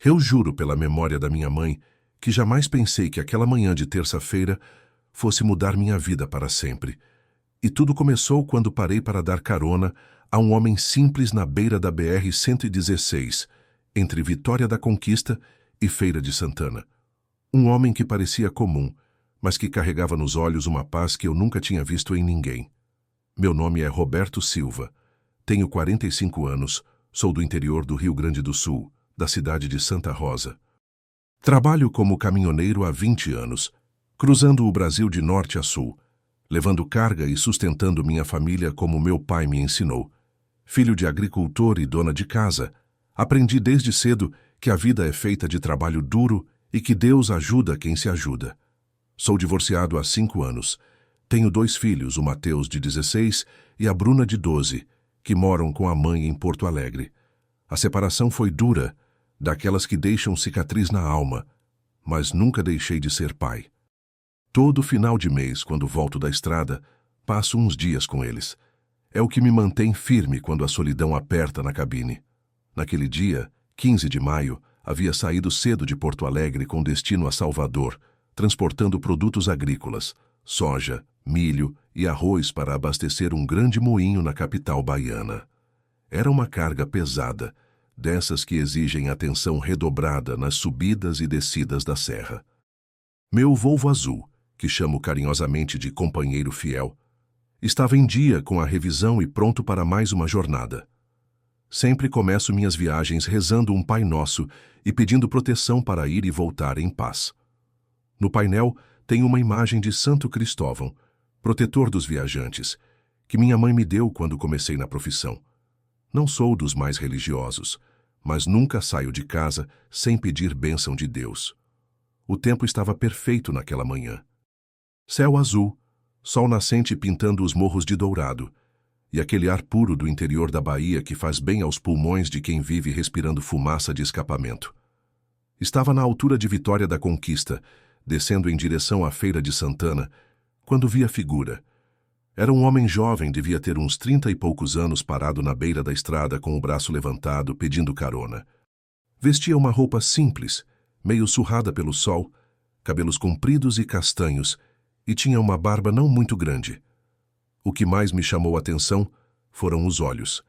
Eu juro pela memória da minha mãe que jamais pensei que aquela manhã de terça-feira fosse mudar minha vida para sempre. E tudo começou quando parei para dar carona a um homem simples na beira da BR-116, entre Vitória da Conquista e Feira de Santana. Um homem que parecia comum, mas que carregava nos olhos uma paz que eu nunca tinha visto em ninguém. Meu nome é Roberto Silva. Tenho 45 anos, sou do interior do Rio Grande do Sul, da cidade de Santa Rosa. Trabalho como caminhoneiro há 20 anos, cruzando o Brasil de norte a sul, levando carga e sustentando minha família como meu pai me ensinou. Filho de agricultor e dona de casa, aprendi desde cedo que a vida é feita de trabalho duro e que Deus ajuda quem se ajuda. Sou divorciado há 5 anos. Tenho 2 filhos, o Mateus, de 16, e a Bruna, de 12, que moram com a mãe em Porto Alegre. A separação foi dura, daquelas que deixam cicatriz na alma, mas nunca deixei de ser pai. Todo final de mês, quando volto da estrada, passo uns dias com eles. É o que me mantém firme quando a solidão aperta na cabine. Naquele dia, 15 de maio, havia saído cedo de Porto Alegre com destino a Salvador, transportando produtos agrícolas, soja, milho e arroz para abastecer um grande moinho na capital baiana. Era uma carga pesada, dessas que exigem atenção redobrada nas subidas e descidas da serra. Meu Volvo azul, que chamo carinhosamente de companheiro fiel, estava em dia com a revisão e pronto para mais uma jornada. Sempre começo minhas viagens rezando um Pai Nosso e pedindo proteção para ir e voltar em paz. No painel tem uma imagem de Santo Cristóvão, protetor dos viajantes, que minha mãe me deu quando comecei na profissão. Não sou dos mais religiosos, mas nunca saio de casa sem pedir bênção de Deus. O tempo estava perfeito naquela manhã. Céu azul, sol nascente pintando os morros de dourado, e aquele ar puro do interior da Bahia que faz bem aos pulmões de quem vive respirando fumaça de escapamento. Estava na altura de Vitória da Conquista, descendo em direção à Feira de Santana, quando vi a figura. Era um homem jovem, devia ter uns 30 e poucos anos, parado na beira da estrada com o braço levantado, pedindo carona. Vestia uma roupa simples, meio surrada pelo sol, cabelos compridos e castanhos, e tinha uma barba não muito grande. O que mais me chamou a atenção foram os olhos,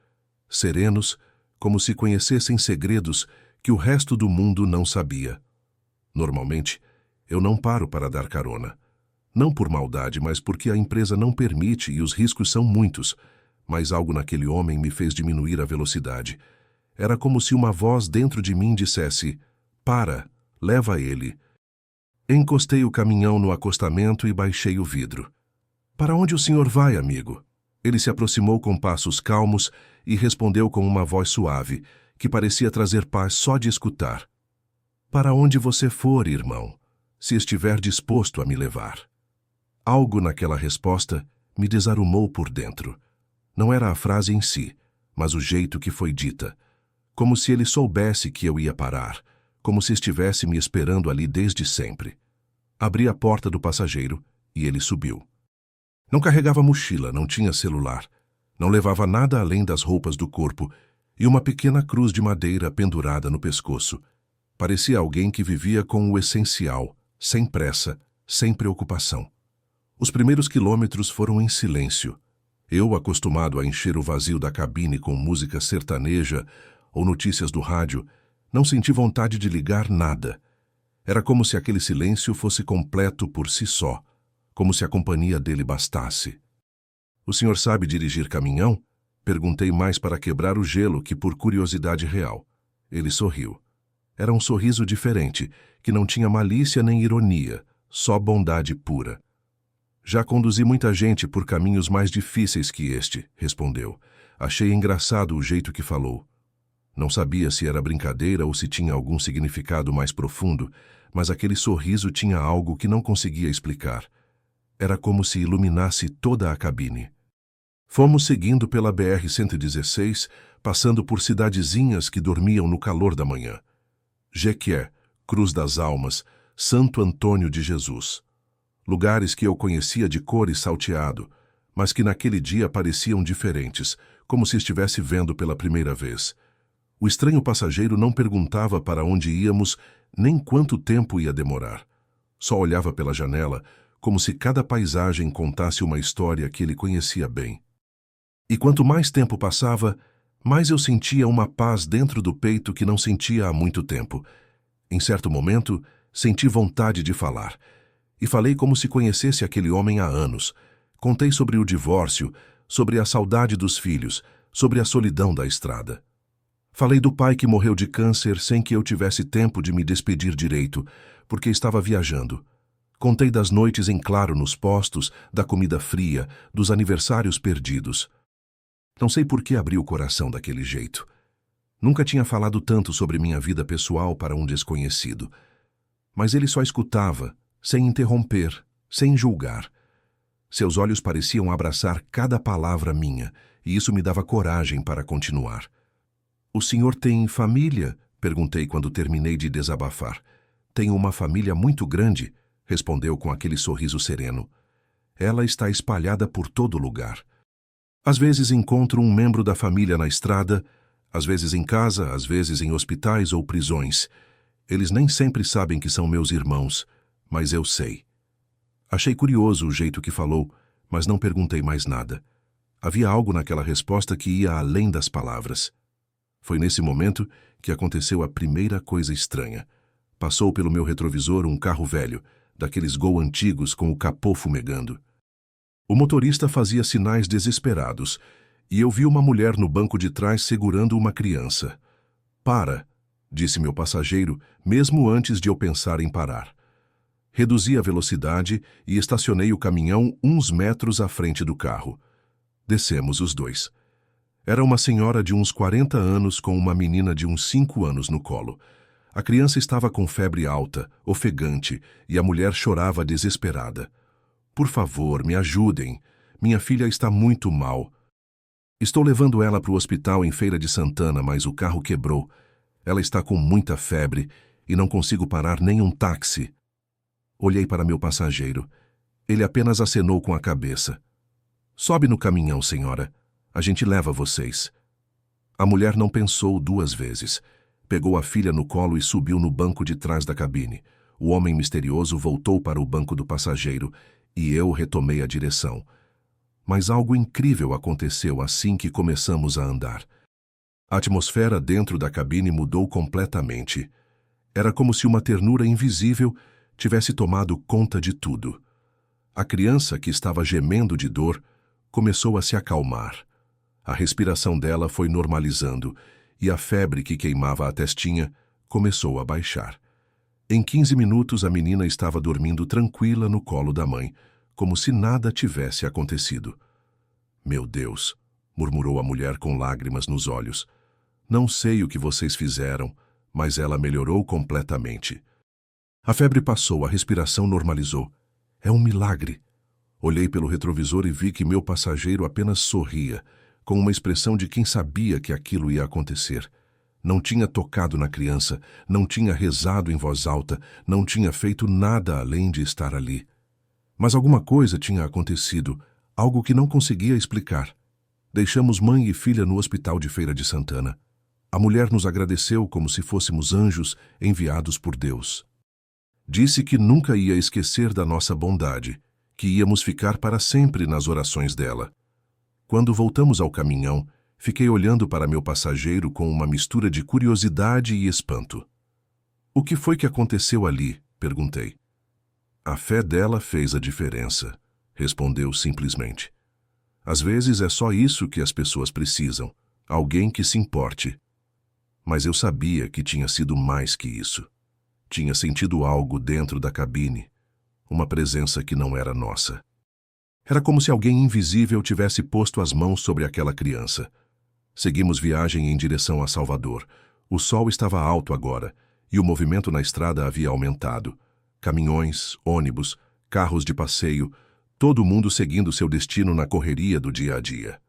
serenos, como se conhecessem segredos que o resto do mundo não sabia. Normalmente, eu não paro para dar carona. Não por maldade, mas porque a empresa não permite e os riscos são muitos, mas algo naquele homem me fez diminuir a velocidade. Era como se uma voz dentro de mim dissesse: "Para, leva ele." Encostei o caminhão no acostamento e baixei o vidro. "Para onde o senhor vai, amigo?" Ele se aproximou com passos calmos e respondeu com uma voz suave, que parecia trazer paz só de escutar: "Para onde você for, irmão, se estiver disposto a me levar." Algo naquela resposta me desarumou por dentro. Não era a frase em si, mas o jeito que foi dita. Como se ele soubesse que eu ia parar, como se estivesse me esperando ali desde sempre. Abri a porta do passageiro e ele subiu. Não carregava mochila, não tinha celular, não levava nada além das roupas do corpo e uma pequena cruz de madeira pendurada no pescoço. Parecia alguém que vivia com o essencial, sem pressa, sem preocupação. Os primeiros quilômetros foram em silêncio. Eu, acostumado a encher o vazio da cabine com música sertaneja ou notícias do rádio, não senti vontade de ligar nada. Era como se aquele silêncio fosse completo por si só, como se a companhia dele bastasse. "O senhor sabe dirigir caminhão?" Perguntei mais para quebrar o gelo que por curiosidade real. Ele sorriu. Era um sorriso diferente, que não tinha malícia nem ironia, só bondade pura. "Já conduzi muita gente por caminhos mais difíceis que este", respondeu. Achei engraçado o jeito que falou. Não sabia se era brincadeira ou se tinha algum significado mais profundo, mas aquele sorriso tinha algo que não conseguia explicar. Era como se iluminasse toda a cabine. Fomos seguindo pela BR-116, passando por cidadezinhas que dormiam no calor da manhã. Jequié, Cruz das Almas, Santo Antônio de Jesus. Lugares que eu conhecia de cor e salteado, mas que naquele dia pareciam diferentes, como se estivesse vendo pela primeira vez. O estranho passageiro não perguntava para onde íamos nem quanto tempo ia demorar. Só olhava pela janela, como se cada paisagem contasse uma história que ele conhecia bem. E quanto mais tempo passava, mais eu sentia uma paz dentro do peito que não sentia há muito tempo. Em certo momento, senti vontade de falar. E falei como se conhecesse aquele homem há anos. Contei sobre o divórcio, sobre a saudade dos filhos, sobre a solidão da estrada. Falei do pai que morreu de câncer sem que eu tivesse tempo de me despedir direito, porque estava viajando. Contei das noites em claro nos postos, da comida fria, dos aniversários perdidos. Não sei por que abri o coração daquele jeito. Nunca tinha falado tanto sobre minha vida pessoal para um desconhecido. Mas ele só escutava, sem interromper, sem julgar. Seus olhos pareciam abraçar cada palavra minha, e isso me dava coragem para continuar. "O senhor tem família?" perguntei quando terminei de desabafar. "Tenho uma família muito grande", respondeu com aquele sorriso sereno. "Ela está espalhada por todo lugar. Às vezes encontro um membro da família na estrada, às vezes em casa, às vezes em hospitais ou prisões. Eles nem sempre sabem que são meus irmãos, mas eu sei." Achei curioso o jeito que falou, mas não perguntei mais nada. Havia algo naquela resposta que ia além das palavras. Foi nesse momento que aconteceu a primeira coisa estranha. Passou pelo meu retrovisor um carro velho, daqueles Gol antigos com o capô fumegando. O motorista fazia sinais desesperados, e eu vi uma mulher no banco de trás segurando uma criança. "Para", disse meu passageiro, mesmo antes de eu pensar em parar. Reduzi a velocidade e estacionei o caminhão uns metros à frente do carro. Descemos os dois. Era uma senhora de uns 40 anos com uma menina de uns 5 anos no colo. A criança estava com febre alta, ofegante, e a mulher chorava desesperada. "Por favor, me ajudem. Minha filha está muito mal. Estou levando ela para o hospital em Feira de Santana, mas o carro quebrou. Ela está com muita febre e não consigo parar nem um táxi." Olhei para meu passageiro. Ele apenas acenou com a cabeça. "Sobe no caminhão, senhora. A gente leva vocês." A mulher não pensou 2 vezes. Pegou a filha no colo e subiu no banco de trás da cabine. O homem misterioso voltou para o banco do passageiro e eu retomei a direção. Mas algo incrível aconteceu assim que começamos a andar. A atmosfera dentro da cabine mudou completamente. Era como se uma ternura invisível tivesse tomado conta de tudo. A criança, que estava gemendo de dor, começou a se acalmar. A respiração dela foi normalizando e a febre que queimava a testinha começou a baixar. Em 15 minutos a menina estava dormindo tranquila no colo da mãe, como se nada tivesse acontecido. "Meu Deus", murmurou a mulher com lágrimas nos olhos. "Não sei o que vocês fizeram, mas ela melhorou completamente." A febre passou, a respiração normalizou. É um milagre. Olhei pelo retrovisor e vi que meu passageiro apenas sorria, com uma expressão de quem sabia que aquilo ia acontecer. Não tinha tocado na criança, não tinha rezado em voz alta, não tinha feito nada além de estar ali. Mas alguma coisa tinha acontecido, algo que não conseguia explicar. Deixamos mãe e filha no hospital de Feira de Santana. A mulher nos agradeceu como se fôssemos anjos enviados por Deus. Disse que nunca ia esquecer da nossa bondade, que íamos ficar para sempre nas orações dela. Quando voltamos ao caminhão, fiquei olhando para meu passageiro com uma mistura de curiosidade e espanto. "O que foi que aconteceu ali?" perguntei. "A fé dela fez a diferença", respondeu simplesmente. "Às vezes é só isso que as pessoas precisam, alguém que se importe." Mas eu sabia que tinha sido mais que isso. Tinha sentido algo dentro da cabine, uma presença que não era nossa. Era como se alguém invisível tivesse posto as mãos sobre aquela criança. Seguimos viagem em direção a Salvador. O sol estava alto agora, e o movimento na estrada havia aumentado. Caminhões, ônibus, carros de passeio, todo mundo seguindo seu destino na correria do dia a dia.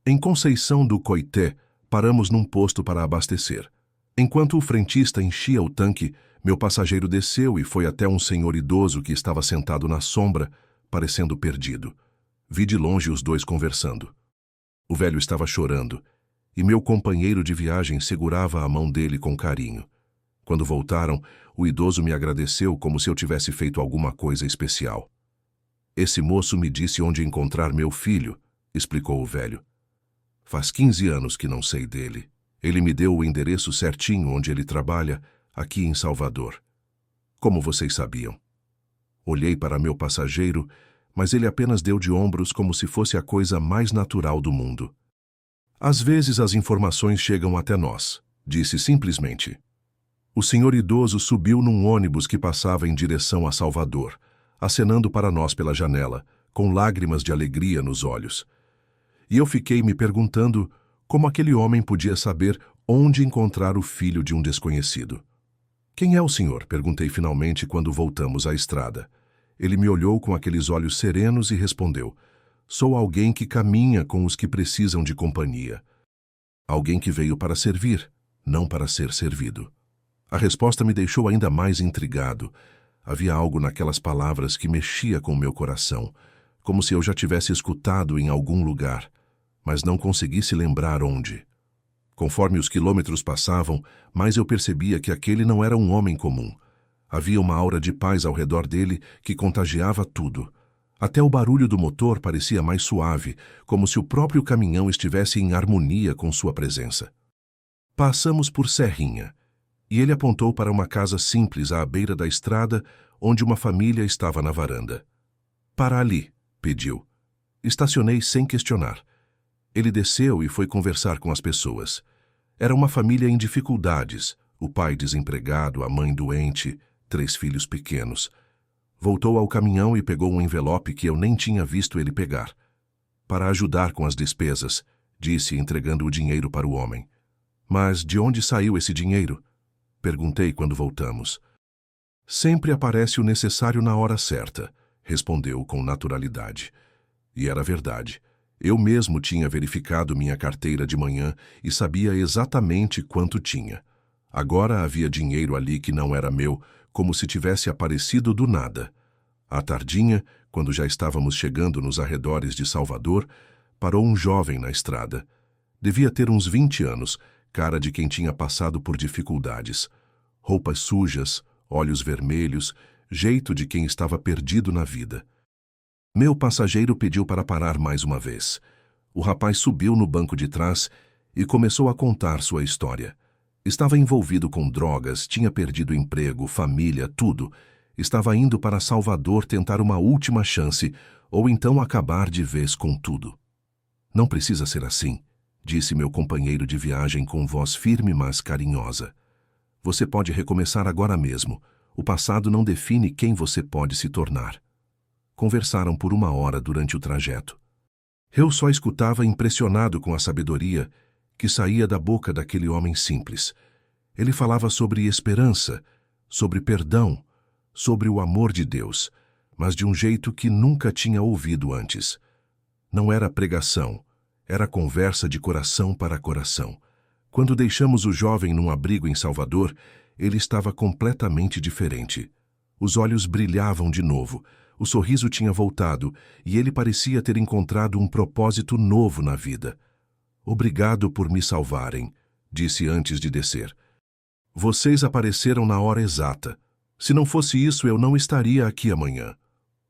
Em Conceição do Coité, paramos num posto para abastecer. Enquanto o frentista enchia o tanque, meu passageiro desceu e foi até um senhor idoso que estava sentado na sombra, parecendo perdido. Vi de longe os dois conversando. O velho estava chorando. e meu companheiro de viagem segurava a mão dele com carinho. Quando voltaram, o idoso me agradeceu como se eu tivesse feito alguma coisa especial. Esse moço me disse onde encontrar meu filho, explicou o velho. Faz 15 anos que não sei dele. Ele me deu o endereço certinho onde ele trabalha, aqui em Salvador. Como vocês sabiam? Olhei para meu passageiro, mas ele apenas deu de ombros como se fosse a coisa mais natural do mundo. Às vezes as informações chegam até nós, disse simplesmente. O senhor idoso subiu num ônibus que passava em direção a Salvador, acenando para nós pela janela, com lágrimas de alegria nos olhos. E eu fiquei me perguntando como aquele homem podia saber onde encontrar o filho de um desconhecido. Quem é o senhor? Perguntei finalmente quando voltamos à estrada. Ele me olhou com aqueles olhos serenos e respondeu: sou alguém que caminha com os que precisam de companhia. Alguém que veio para servir, não para ser servido. A resposta me deixou ainda mais intrigado. Havia algo naquelas palavras que mexia com meu coração, como se eu já tivesse escutado em algum lugar, mas não conseguisse lembrar onde. Conforme os quilômetros passavam, mais eu percebia que aquele não era um homem comum. Havia uma aura de paz ao redor dele que contagiava tudo. Até o barulho do motor parecia mais suave, como se o próprio caminhão estivesse em harmonia com sua presença. Passamos por Serrinha, e ele apontou para uma casa simples à beira da estrada, onde uma família estava na varanda. Para ali, pediu. Estacionei sem questionar. Ele desceu e foi conversar com as pessoas. Era uma família em dificuldades, o pai desempregado, a mãe doente, 3 filhos pequenos. Voltou ao caminhão e pegou um envelope que eu nem tinha visto ele pegar. Para ajudar com as despesas, disse, entregando o dinheiro para o homem. Mas de onde saiu esse dinheiro? Perguntei quando voltamos. Sempre aparece o necessário na hora certa, respondeu com naturalidade. E era verdade. Eu mesmo tinha verificado minha carteira de manhã e sabia exatamente quanto tinha. Agora havia dinheiro ali que não era meu, como se tivesse aparecido do nada. À tardinha, quando já estávamos chegando nos arredores de Salvador, parou um jovem na estrada. Devia ter uns 20 anos, cara de quem tinha passado por dificuldades. Roupas sujas, olhos vermelhos, jeito de quem estava perdido na vida. Meu passageiro pediu para parar mais uma vez. O rapaz subiu no banco de trás e começou a contar sua história. Estava envolvido com drogas, tinha perdido emprego, família, tudo. Estava indo para Salvador tentar uma última chance, ou então acabar de vez com tudo. Não precisa ser assim, disse meu companheiro de viagem com voz firme, mas carinhosa. Você pode recomeçar agora mesmo. O passado não define quem você pode se tornar. Conversaram por 1 hora durante o trajeto. Eu só escutava impressionado com a sabedoria que saía da boca daquele homem simples. Ele falava sobre esperança, sobre perdão, sobre o amor de Deus, mas de um jeito que nunca tinha ouvido antes. Não era pregação, era conversa de coração para coração. Quando deixamos o jovem num abrigo em Salvador, ele estava completamente diferente. Os olhos brilhavam de novo, o sorriso tinha voltado e ele parecia ter encontrado um propósito novo na vida. Obrigado por me salvarem, disse antes de descer. Vocês apareceram na hora exata. Se não fosse isso, eu não estaria aqui amanhã.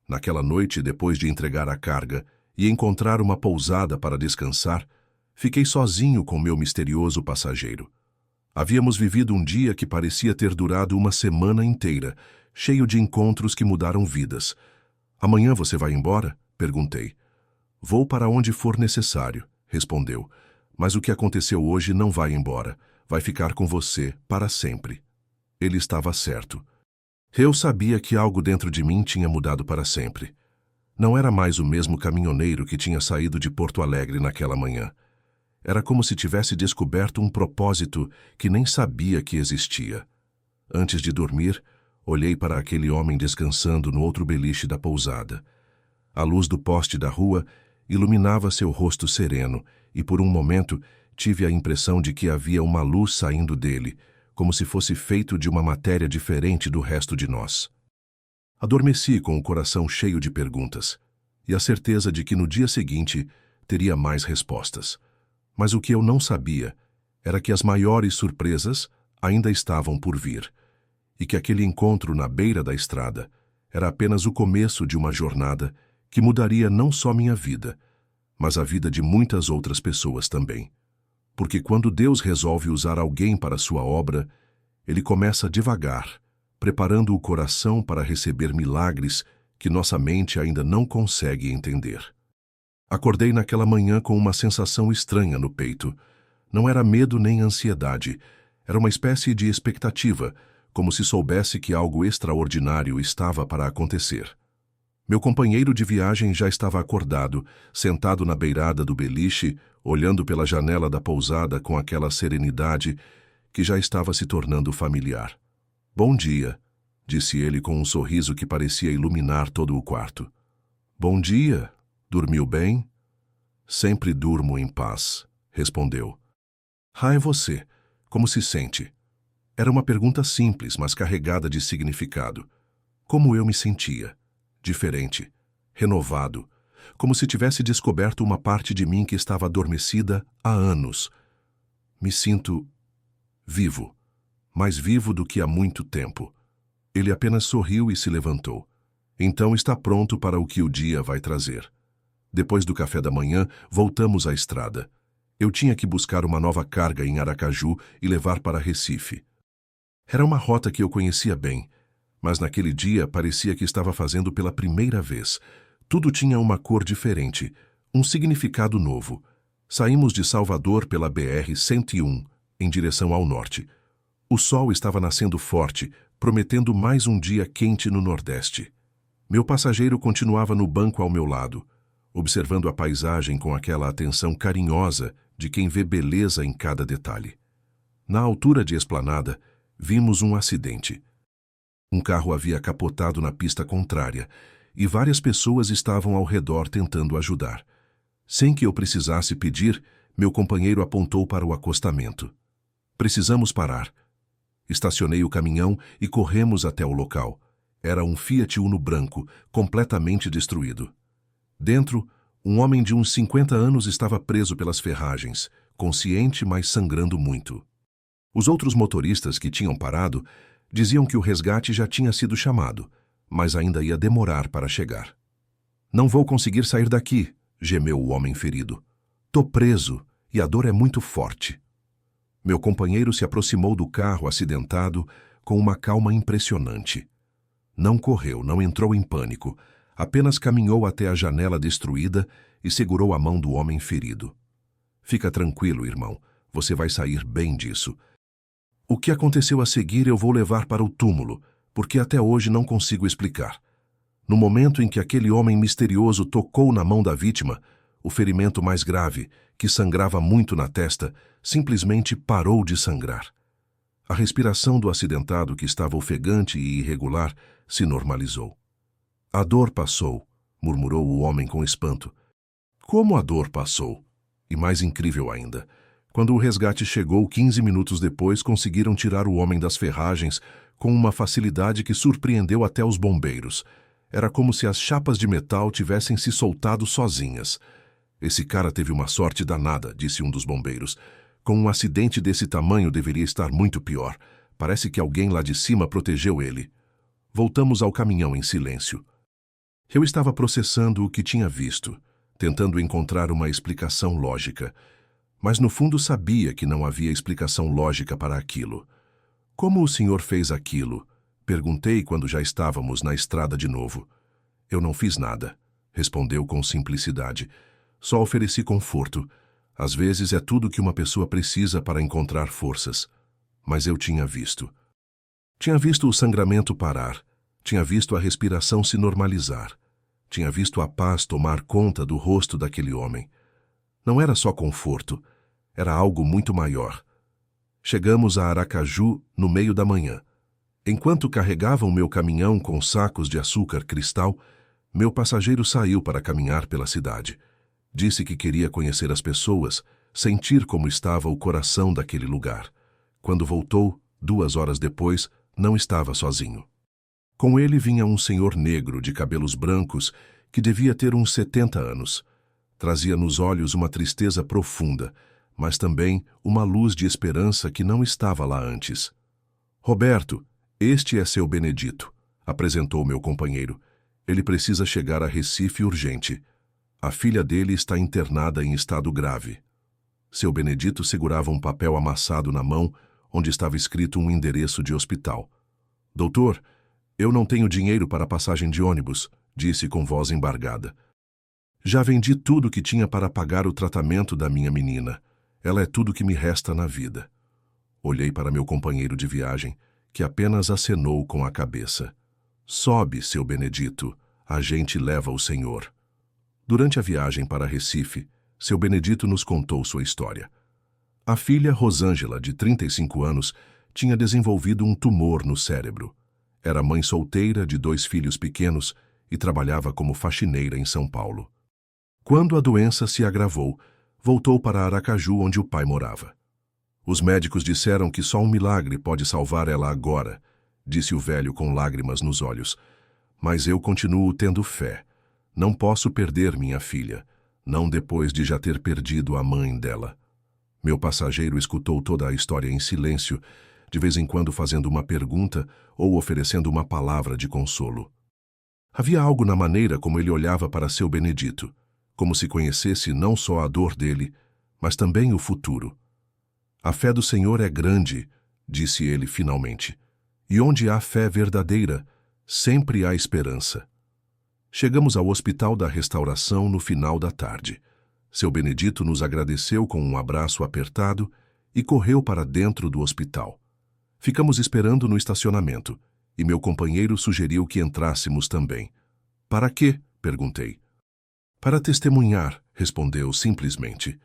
Naquela noite, depois de entregar a carga e encontrar uma pousada para descansar, fiquei sozinho com meu misterioso passageiro. Havíamos vivido um dia que parecia ter durado uma semana inteira, cheio de encontros que mudaram vidas. Amanhã você vai embora? Perguntei. Vou para onde for necessário, respondeu. Mas o que aconteceu hoje não vai embora. Vai ficar com você para sempre. Ele estava certo. Eu sabia que algo dentro de mim tinha mudado para sempre. Não era mais o mesmo caminhoneiro que tinha saído de Porto Alegre naquela manhã. Era como se tivesse descoberto um propósito que nem sabia que existia. Antes de dormir, olhei para aquele homem descansando no outro beliche da pousada. A luz do poste da rua iluminava seu rosto sereno e, por um momento, tive a impressão de que havia uma luz saindo dele, como se fosse feito de uma matéria diferente do resto de nós. Adormeci com o coração cheio de perguntas e a certeza de que no dia seguinte teria mais respostas. Mas o que eu não sabia era que as maiores surpresas ainda estavam por vir, e que aquele encontro na beira da estrada era apenas o começo de uma jornada que mudaria não só minha vida, mas a vida de muitas outras pessoas também. Porque quando Deus resolve usar alguém para sua obra, Ele começa devagar, preparando o coração para receber milagres que nossa mente ainda não consegue entender. Acordei naquela manhã com uma sensação estranha no peito. Não era medo nem ansiedade, era uma espécie de expectativa, como se soubesse que algo extraordinário estava para acontecer. Meu companheiro de viagem já estava acordado, sentado na beirada do beliche, olhando pela janela da pousada com aquela serenidade que já estava se tornando familiar. "Bom dia", disse ele com um sorriso que parecia iluminar todo o quarto. "Bom dia. Dormiu bem?" "Sempre durmo em paz", respondeu. "Ah, é você. Como se sente?" Era uma pergunta simples, mas carregada de significado. Como eu me sentia? Diferente, renovado, como se tivesse descoberto uma parte de mim que estava adormecida há anos. Me sinto vivo, mais vivo do que há muito tempo. Ele apenas sorriu e se levantou. "Então está pronto para o que o dia vai trazer." Depois do café da manhã, voltamos à estrada. Eu tinha que buscar uma nova carga em Aracaju e levar para Recife. Era uma rota que eu conhecia bem, mas naquele dia parecia que estava fazendo pela primeira vez. Tudo tinha uma cor diferente, um significado novo. Saímos de Salvador pela BR-101, em direção ao norte. O sol estava nascendo forte, prometendo mais um dia quente no Nordeste. Meu passageiro continuava no banco ao meu lado, observando a paisagem com aquela atenção carinhosa de quem vê beleza em cada detalhe. Na altura de Esplanada, vimos um acidente. Um carro havia capotado na pista contrária e várias pessoas estavam ao redor tentando ajudar. Sem que eu precisasse pedir, meu companheiro apontou para o acostamento. "Precisamos parar." Estacionei o caminhão e corremos até o local. Era um Fiat Uno branco, completamente destruído. Dentro, um homem de uns 50 anos estava preso pelas ferragens, consciente, mas sangrando muito. Os outros motoristas que tinham parado diziam que o resgate já tinha sido chamado, mas ainda ia demorar para chegar. "Não vou conseguir sair daqui", gemeu o homem ferido. "Tô preso e a dor é muito forte." Meu companheiro se aproximou do carro acidentado com uma calma impressionante. Não correu, não entrou em pânico, apenas caminhou até a janela destruída e segurou a mão do homem ferido. "Fica tranquilo, irmão, você vai sair bem disso. O que aconteceu a seguir eu vou levar para o túmulo, porque até hoje não consigo explicar. No momento em que aquele homem misterioso tocou na mão da vítima, o ferimento mais grave, que sangrava muito na testa, simplesmente parou de sangrar. A respiração do acidentado, que estava ofegante e irregular, se normalizou. "A dor passou", murmurou o homem com espanto. Como a dor passou? E mais incrível ainda, quando o resgate chegou 15 minutos depois, conseguiram tirar o homem das ferragens com uma facilidade que surpreendeu até os bombeiros. Era como se as chapas de metal tivessem se soltado sozinhas. "Esse cara teve uma sorte danada", disse um dos bombeiros. "Com um acidente desse tamanho deveria estar muito pior. Parece que alguém lá de cima protegeu ele." Voltamos ao caminhão em silêncio. Eu estava processando o que tinha visto, tentando encontrar uma explicação lógica. Mas no fundo sabia que não havia explicação lógica para aquilo. "Como o senhor fez aquilo?" perguntei quando já estávamos na estrada de novo. "Eu não fiz nada", respondeu com simplicidade. "Só ofereci conforto. Às vezes é tudo que uma pessoa precisa para encontrar forças. Mas eu tinha visto. Tinha visto o sangramento parar. Tinha visto a respiração se normalizar. Tinha visto a paz tomar conta do rosto daquele homem. Não era só conforto, era algo muito maior. Chegamos a Aracaju no meio da manhã. Enquanto carregava o meu caminhão com sacos de açúcar cristal, meu passageiro saiu para caminhar pela cidade. Disse que queria conhecer as pessoas, sentir como estava o coração daquele lugar. Quando voltou, 2 horas depois, não estava sozinho. Com ele vinha um senhor negro de cabelos brancos que devia ter uns 70 anos. Trazia nos olhos uma tristeza profunda, mas também uma luz de esperança que não estava lá antes. Roberto, este é seu Benedito, apresentou meu companheiro. Ele precisa chegar a Recife urgente. A filha dele está internada em estado grave. Seu Benedito segurava um papel amassado na mão, onde estava escrito um endereço de hospital. Doutor, eu não tenho dinheiro para passagem de ônibus, disse com voz embargada. Já vendi tudo que tinha para pagar o tratamento da minha menina. Ela é tudo que me resta na vida. Olhei para meu companheiro de viagem, que apenas acenou com a cabeça. Sobe, seu Benedito, a gente leva o senhor. Durante a viagem para Recife, seu Benedito nos contou sua história. A filha Rosângela, de 35 anos, tinha desenvolvido um tumor no cérebro. Era mãe solteira de 2 filhos pequenos e trabalhava como faxineira em São Paulo. Quando a doença se agravou, voltou para Aracaju, onde o pai morava. Os médicos disseram que só um milagre pode salvar ela agora, disse o velho com lágrimas nos olhos. Mas eu continuo tendo fé. Não posso perder minha filha, não depois de já ter perdido a mãe dela. Meu passageiro escutou toda a história em silêncio, de vez em quando fazendo uma pergunta ou oferecendo uma palavra de consolo. Havia algo na maneira como ele olhava para seu Benedito, como se conhecesse não só a dor dele, mas também o futuro. A fé do Senhor é grande, disse ele finalmente, e onde há fé verdadeira, sempre há esperança. Chegamos ao Hospital da Restauração no final da tarde. Seu Benedito nos agradeceu com um abraço apertado e correu para dentro do hospital. Ficamos esperando no estacionamento, e meu companheiro sugeriu que entrássemos também. Para quê? Perguntei. Para testemunhar, respondeu simplesmente.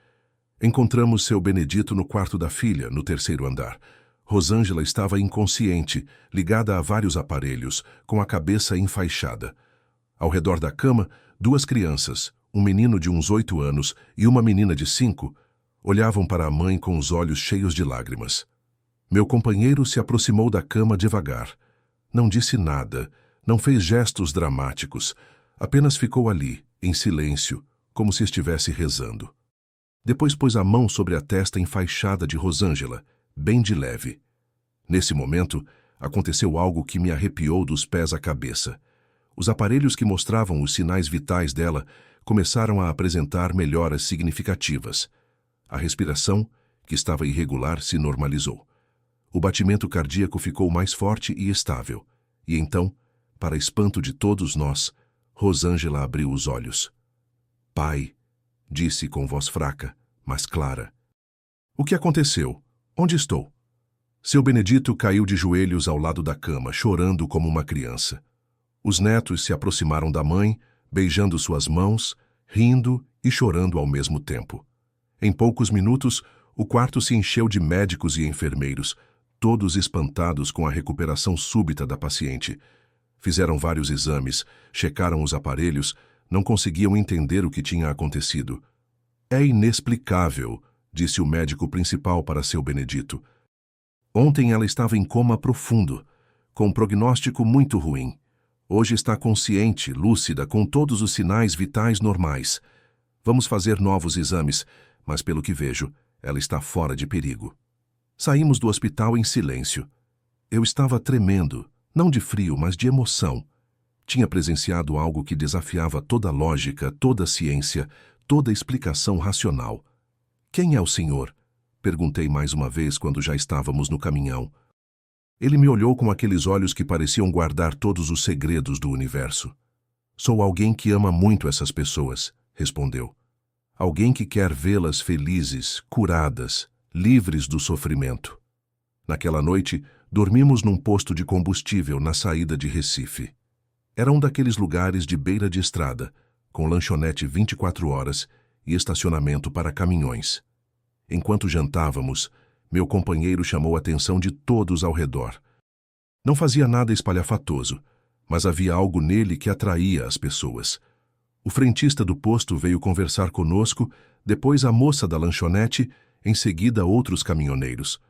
Encontramos seu Benedito no quarto da filha, no 3º andar. Rosângela estava inconsciente, ligada a vários aparelhos, com a cabeça enfaixada. Ao redor da cama, 2 crianças, um menino de uns 8 anos e uma menina de 5, olhavam para a mãe com os olhos cheios de lágrimas. Meu companheiro se aproximou da cama devagar. Não disse nada, não fez gestos dramáticos, apenas ficou ali, em silêncio, como se estivesse rezando. Depois pôs a mão sobre a testa enfaixada de Rosângela, bem de leve. Nesse momento, aconteceu algo que me arrepiou dos pés à cabeça. Os aparelhos que mostravam os sinais vitais dela começaram a apresentar melhoras significativas. A respiração, que estava irregular, se normalizou. O batimento cardíaco ficou mais forte e estável. E então, para espanto de todos nós, Rosângela abriu os olhos. Pai, disse com voz fraca, mas clara. O que aconteceu? Onde estou? Seu Benedito caiu de joelhos ao lado da cama, chorando como uma criança. Os netos se aproximaram da mãe, beijando suas mãos, rindo e chorando ao mesmo tempo. Em poucos minutos, o quarto se encheu de médicos e enfermeiros, todos espantados com a recuperação súbita da paciente. Fizeram vários exames, checaram os aparelhos, não conseguiam entender o que tinha acontecido. É inexplicável, disse o médico principal para seu Benedito. Ontem ela estava em coma profundo, com um prognóstico muito ruim. Hoje está consciente, lúcida, com todos os sinais vitais normais. Vamos fazer novos exames, mas pelo que vejo, ela está fora de perigo. Saímos do hospital em silêncio. Eu estava tremendo, não de frio, mas de emoção. Tinha presenciado algo que desafiava toda a lógica, toda a ciência, toda a explicação racional. Quem é o senhor? Perguntei mais uma vez quando já estávamos no caminhão. Ele me olhou com aqueles olhos que pareciam guardar todos os segredos do universo. Sou alguém que ama muito essas pessoas, respondeu. Alguém que quer vê-las felizes, curadas, livres do sofrimento. Naquela noite, dormimos num posto de combustível na saída de Recife. Era um daqueles lugares de beira de estrada, com lanchonete 24 horas e estacionamento para caminhões. Enquanto jantávamos, meu companheiro chamou a atenção de todos ao redor. Não fazia nada espalhafatoso, mas havia algo nele que atraía as pessoas. O frentista do posto veio conversar conosco, depois a moça da lanchonete, em seguida outros caminhoneiros.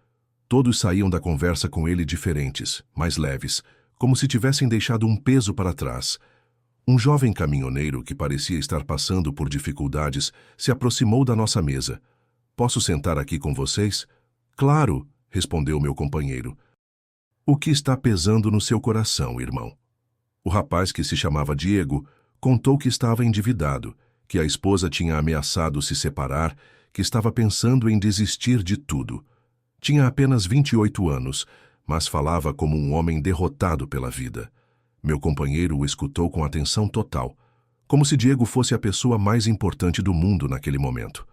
Todos saíam da conversa com ele diferentes, mais leves, como se tivessem deixado um peso para trás. Um jovem caminhoneiro que parecia estar passando por dificuldades se aproximou da nossa mesa. Posso sentar aqui com vocês? Claro, respondeu meu companheiro. O que está pesando no seu coração, irmão? O rapaz, que se chamava Diego, contou que estava endividado, que a esposa tinha ameaçado se separar, que estava pensando em desistir de tudo. Tinha apenas 28 anos, mas falava como um homem derrotado pela vida. Meu companheiro o escutou com atenção total, como se Diego fosse a pessoa mais importante do mundo naquele momento.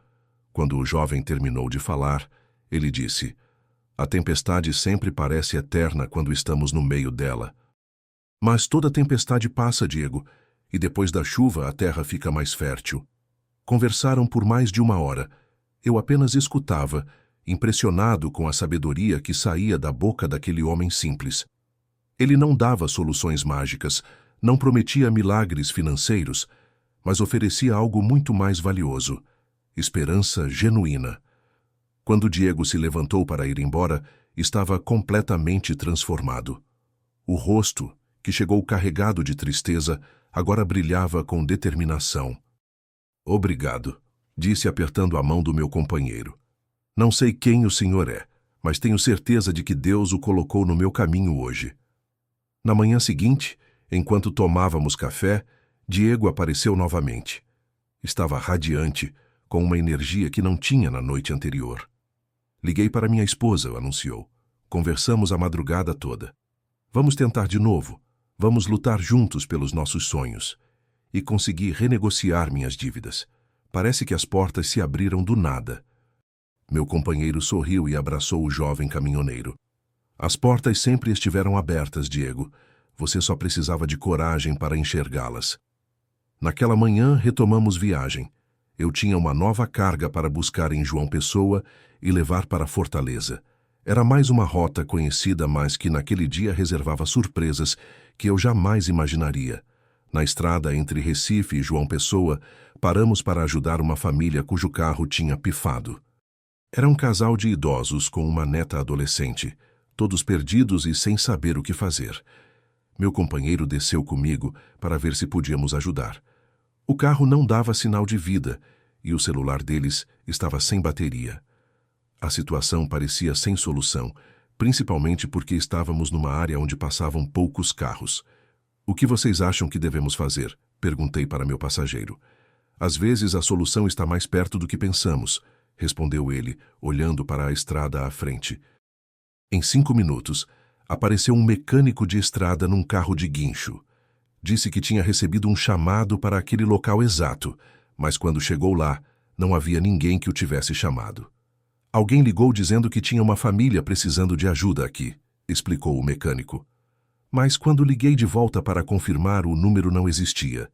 Quando o jovem terminou de falar, ele disse: "A tempestade sempre parece eterna quando estamos no meio dela. Mas toda tempestade passa, Diego, e depois da chuva a terra fica mais fértil." Conversaram por mais de 1 hora. Eu apenas escutava, impressionado com a sabedoria que saía da boca daquele homem simples. Ele não dava soluções mágicas, não prometia milagres financeiros, mas oferecia algo muito mais valioso: esperança genuína. Quando Diego se levantou para ir embora, estava completamente transformado. O rosto, que chegou carregado de tristeza, agora brilhava com determinação. "Obrigado", disse apertando a mão do meu companheiro. "Não sei quem o senhor é, mas tenho certeza de que Deus o colocou no meu caminho hoje." Na manhã seguinte, enquanto tomávamos café, Diego apareceu novamente. Estava radiante, com uma energia que não tinha na noite anterior. "Liguei para minha esposa", anunciou. "Conversamos a madrugada toda. Vamos tentar de novo. Vamos lutar juntos pelos nossos sonhos." E consegui renegociar minhas dívidas. Parece que as portas se abriram do nada. Meu companheiro sorriu e abraçou o jovem caminhoneiro. "As portas sempre estiveram abertas, Diego. Você só precisava de coragem para enxergá-las." Naquela manhã, retomamos viagem. Eu tinha uma nova carga para buscar em João Pessoa e levar para Fortaleza. Era mais uma rota conhecida, mas que naquele dia reservava surpresas que eu jamais imaginaria. Na estrada entre Recife e João Pessoa, paramos para ajudar uma família cujo carro tinha pifado. Era um casal de idosos com uma neta adolescente, todos perdidos e sem saber o que fazer. Meu companheiro desceu comigo para ver se podíamos ajudar. O carro não dava sinal de vida e o celular deles estava sem bateria. A situação parecia sem solução, principalmente porque estávamos numa área onde passavam poucos carros. "O que vocês acham que devemos fazer?" perguntei para meu passageiro. "Às vezes a solução está mais perto do que pensamos", respondeu ele, olhando para a estrada à frente. Em 5 minutos, apareceu um mecânico de estrada num carro de guincho. Disse que tinha recebido um chamado para aquele local exato, mas quando chegou lá, não havia ninguém que o tivesse chamado. "Alguém ligou dizendo que tinha uma família precisando de ajuda aqui", explicou o mecânico. Mas quando liguei de volta para confirmar, o número não existia.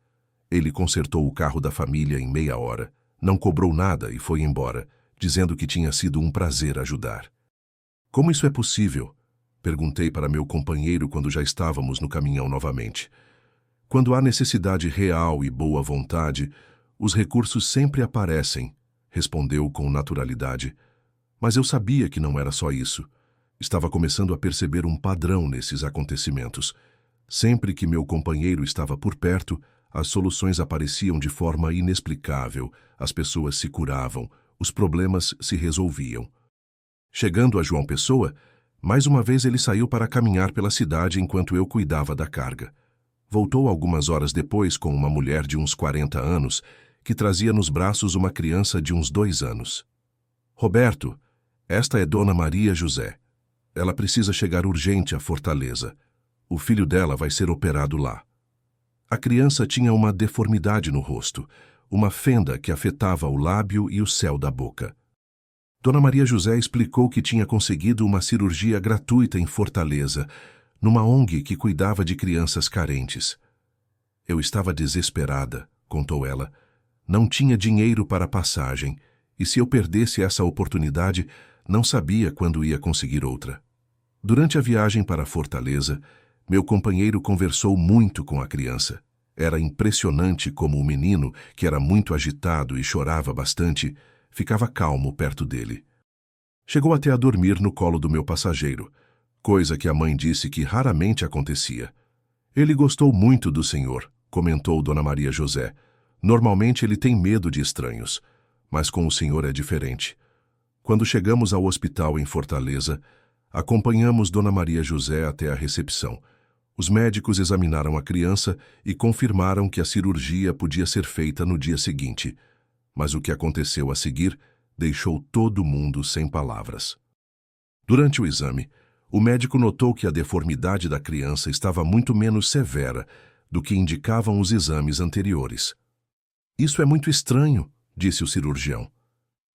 Ele consertou o carro da família em meia hora, não cobrou nada e foi embora, dizendo que tinha sido um prazer ajudar. "Como isso é possível?" perguntei para meu companheiro quando já estávamos no caminhão novamente. "Quando há necessidade real e boa vontade, os recursos sempre aparecem", respondeu com naturalidade. Mas eu sabia que não era só isso. Estava começando a perceber um padrão nesses acontecimentos. Sempre que meu companheiro estava por perto, as soluções apareciam de forma inexplicável, as pessoas se curavam, os problemas se resolviam. Chegando a João Pessoa, mais uma vez ele saiu para caminhar pela cidade enquanto eu cuidava da carga. Voltou algumas horas depois com uma mulher de uns 40 anos, que trazia nos braços uma criança de uns 2 anos. "Roberto, esta é Dona Maria José. Ela precisa chegar urgente à Fortaleza. O filho dela vai ser operado lá." A criança tinha uma deformidade no rosto, uma fenda que afetava o lábio e o céu da boca. Dona Maria José explicou que tinha conseguido uma cirurgia gratuita em Fortaleza, numa ONG que cuidava de crianças carentes. "Eu estava desesperada", contou ela. "Não tinha dinheiro para a passagem, e se eu perdesse essa oportunidade, não sabia quando ia conseguir outra." Durante a viagem para Fortaleza, meu companheiro conversou muito com a criança. Era impressionante como o menino, que era muito agitado e chorava bastante, ficava calmo perto dele. Chegou até a dormir no colo do meu passageiro, coisa que a mãe disse que raramente acontecia. "Ele gostou muito do senhor", comentou Dona Maria José. "Normalmente ele tem medo de estranhos, mas com o senhor é diferente. Quando chegamos ao hospital em Fortaleza, acompanhamos Dona Maria José até a recepção. Os médicos examinaram a criança e confirmaram que a cirurgia podia ser feita no dia seguinte. Mas o que aconteceu a seguir deixou todo mundo sem palavras. Durante o exame, o médico notou que a deformidade da criança estava muito menos severa do que indicavam os exames anteriores. "Isso é muito estranho", disse o cirurgião.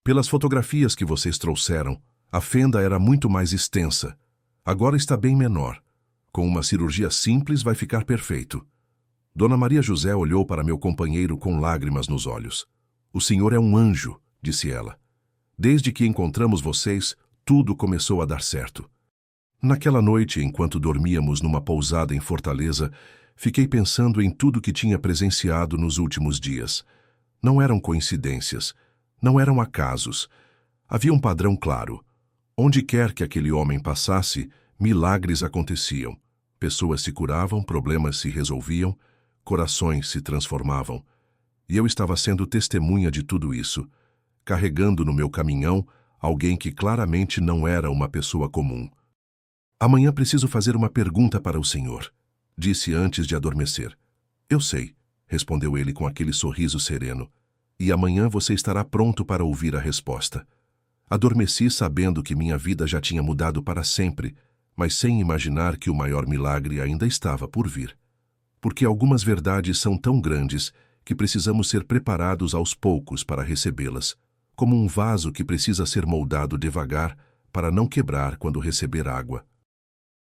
"Pelas fotografias que vocês trouxeram, a fenda era muito mais extensa. Agora está bem menor. Com uma cirurgia simples vai ficar perfeito." Dona Maria José olhou para meu companheiro com lágrimas nos olhos. "O senhor é um anjo", disse ela. "Desde que encontramos vocês, tudo começou a dar certo." Naquela noite, enquanto dormíamos numa pousada em Fortaleza, fiquei pensando em tudo que tinha presenciado nos últimos dias. Não eram coincidências, não eram acasos. Havia um padrão claro. Onde quer que aquele homem passasse, milagres aconteciam. Pessoas se curavam, problemas se resolviam, corações se transformavam. E eu estava sendo testemunha de tudo isso, carregando no meu caminhão alguém que claramente não era uma pessoa comum. "Amanhã preciso fazer uma pergunta para o senhor", disse antes de adormecer. "Eu sei", respondeu ele com aquele sorriso sereno. "E amanhã você estará pronto para ouvir a resposta." Adormeci sabendo que minha vida já tinha mudado para sempre, mas sem imaginar que o maior milagre ainda estava por vir. Porque algumas verdades são tão grandes que precisamos ser preparados aos poucos para recebê-las, como um vaso que precisa ser moldado devagar para não quebrar quando receber água.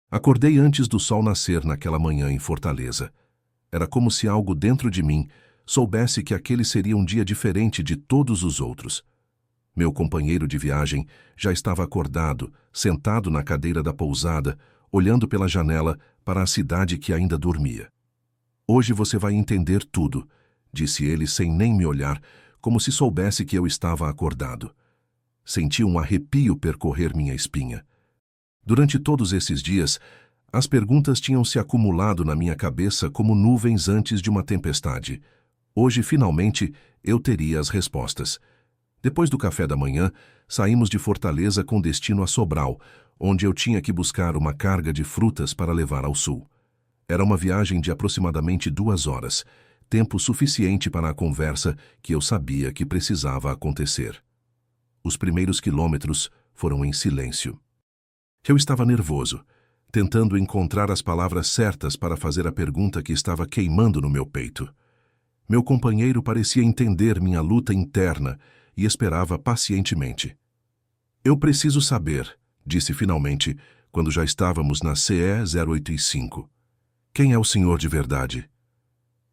Acordei antes do sol nascer naquela manhã em Fortaleza. Era como se algo dentro de mim soubesse que aquele seria um dia diferente de todos os outros. Meu companheiro de viagem já estava acordado, sentado na cadeira da pousada, olhando pela janela para a cidade que ainda dormia. "Hoje você vai entender tudo", disse ele sem nem me olhar, como se soubesse que eu estava acordado. Senti um arrepio percorrer minha espinha. Durante todos esses dias, as perguntas tinham se acumulado na minha cabeça como nuvens antes de uma tempestade. Hoje, finalmente, eu teria as respostas. Depois do café da manhã, saímos de Fortaleza com destino a Sobral, onde eu tinha que buscar uma carga de frutas para levar ao sul. Era uma viagem de aproximadamente 2 horas, tempo suficiente para a conversa que eu sabia que precisava acontecer. Os primeiros quilômetros foram em silêncio. Eu estava nervoso, tentando encontrar as palavras certas para fazer a pergunta que estava queimando no meu peito. Meu companheiro parecia entender minha luta interna e esperava pacientemente. "Eu preciso saber", disse finalmente, quando já estávamos na CE 085. "Quem é o senhor de verdade?"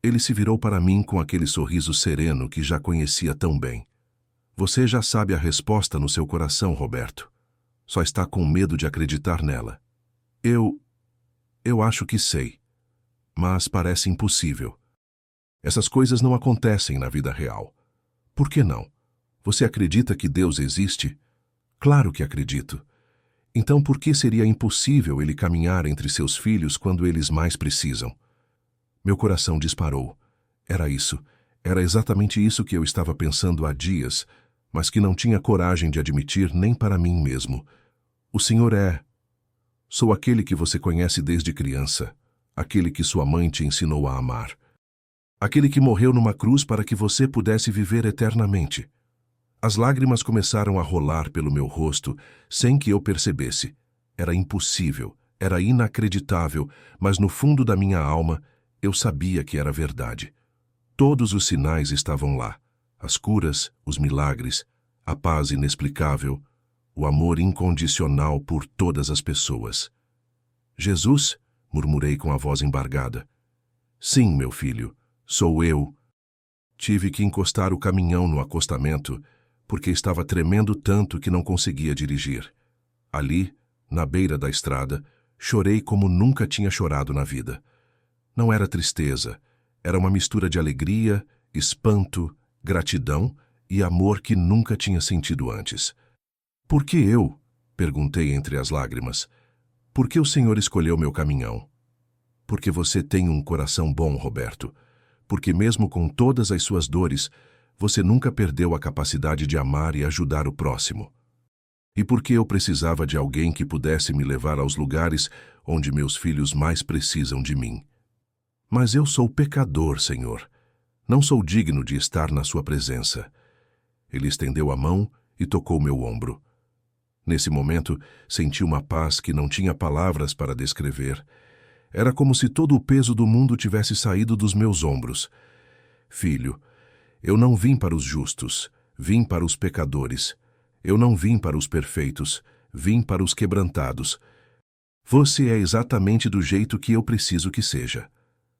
Ele se virou para mim com aquele sorriso sereno que já conhecia tão bem. "Você já sabe a resposta no seu coração, Roberto. Só está com medo de acreditar nela." Eu acho que sei, mas parece impossível. Essas coisas não acontecem na vida real. Por que não? Você acredita que Deus existe? Claro que acredito. Então por que seria impossível ele caminhar entre seus filhos quando eles mais precisam? Meu coração disparou. Era isso. Era exatamente isso que eu estava pensando há dias, mas que não tinha coragem de admitir nem para mim mesmo. "O senhor é... Sou aquele que você conhece desde criança, aquele que sua mãe te ensinou a amar. Aquele que morreu numa cruz para que você pudesse viver eternamente." As lágrimas começaram a rolar pelo meu rosto sem que eu percebesse. Era impossível, era inacreditável, mas no fundo da minha alma eu sabia que era verdade. Todos os sinais estavam lá. As curas, os milagres, a paz inexplicável, o amor incondicional por todas as pessoas. "Jesus?", murmurei com a voz embargada. "Sim, meu filho, sou eu." Tive que encostar o caminhão no acostamento, porque estava tremendo tanto que não conseguia dirigir. Ali, na beira da estrada, chorei como nunca tinha chorado na vida. Não era tristeza, era uma mistura de alegria, espanto, gratidão e amor que nunca tinha sentido antes. "Por que eu?", perguntei entre as lágrimas. "Por que o Senhor escolheu meu caminhão?" "Porque você tem um coração bom, Roberto. Porque mesmo com todas as suas dores, você nunca perdeu a capacidade de amar e ajudar o próximo." e porque eu precisava de alguém que pudesse me levar aos lugares onde meus filhos mais precisam de mim. Mas eu sou pecador, Senhor. Não sou digno de estar na sua presença. Ele estendeu a mão e tocou meu ombro. Nesse momento, senti uma paz que não tinha palavras para descrever. Era como se todo o peso do mundo tivesse saído dos meus ombros. Filho, eu não vim para os justos, vim para os pecadores. Eu não vim para os perfeitos, vim para os quebrantados. Você é exatamente do jeito que eu preciso que seja.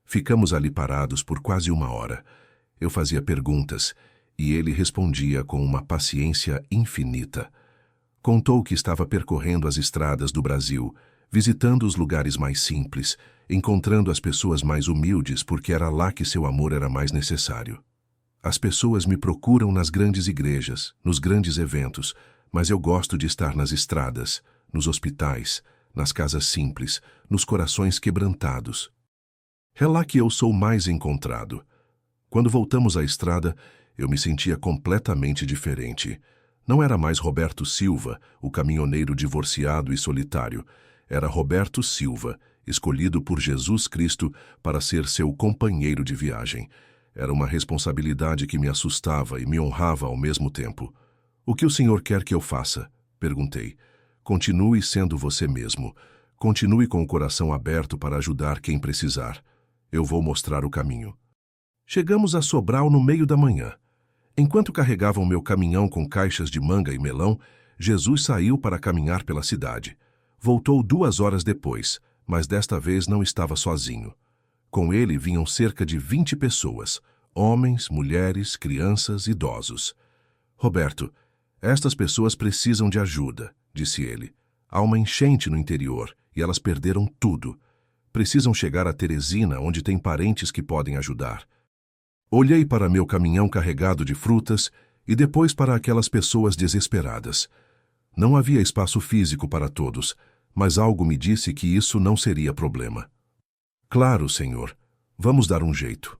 Ficamos ali parados por quase 1 hora. Eu fazia perguntas e ele respondia com uma paciência infinita. Contou que estava percorrendo as estradas do Brasil, visitando os lugares mais simples, encontrando as pessoas mais humildes porque era lá que seu amor era mais necessário. As pessoas me procuram nas grandes igrejas, nos grandes eventos, mas eu gosto de estar nas estradas, nos hospitais, nas casas simples, nos corações quebrantados. É lá que eu sou mais encontrado. Quando voltamos à estrada, eu me sentia completamente diferente. Não era mais Roberto Silva, o caminhoneiro divorciado e solitário. Era Roberto Silva, escolhido por Jesus Cristo para ser seu companheiro de viagem. Era uma responsabilidade que me assustava e me honrava ao mesmo tempo. O que o Senhor quer que eu faça? Perguntei. Continue sendo você mesmo. Continue com o coração aberto para ajudar quem precisar. Eu vou mostrar o caminho. Chegamos a Sobral no meio da manhã. Enquanto carregavam meu caminhão com caixas de manga e melão, Jesus saiu para caminhar pela cidade. Voltou 2 horas depois, mas desta vez não estava sozinho. Com ele vinham cerca de 20 pessoas, homens, mulheres, crianças, idosos. Roberto, estas pessoas precisam de ajuda, disse ele. Há uma enchente no interior e elas perderam tudo. Precisam chegar a Teresina, onde tem parentes que podem ajudar. Olhei para meu caminhão carregado de frutas e depois para aquelas pessoas desesperadas. Não havia espaço físico para todos, mas algo me disse que isso não seria problema. Claro, Senhor, vamos dar um jeito.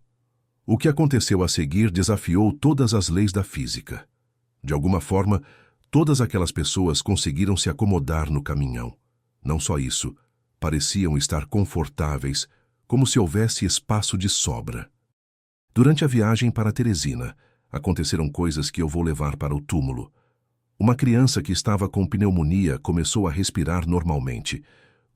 O que aconteceu a seguir desafiou todas as leis da física. De alguma forma, todas aquelas pessoas conseguiram se acomodar no caminhão. Não só isso, pareciam estar confortáveis, como se houvesse espaço de sobra. Durante a viagem para Teresina, aconteceram coisas que eu vou levar para o túmulo. Uma criança que estava com pneumonia começou a respirar normalmente.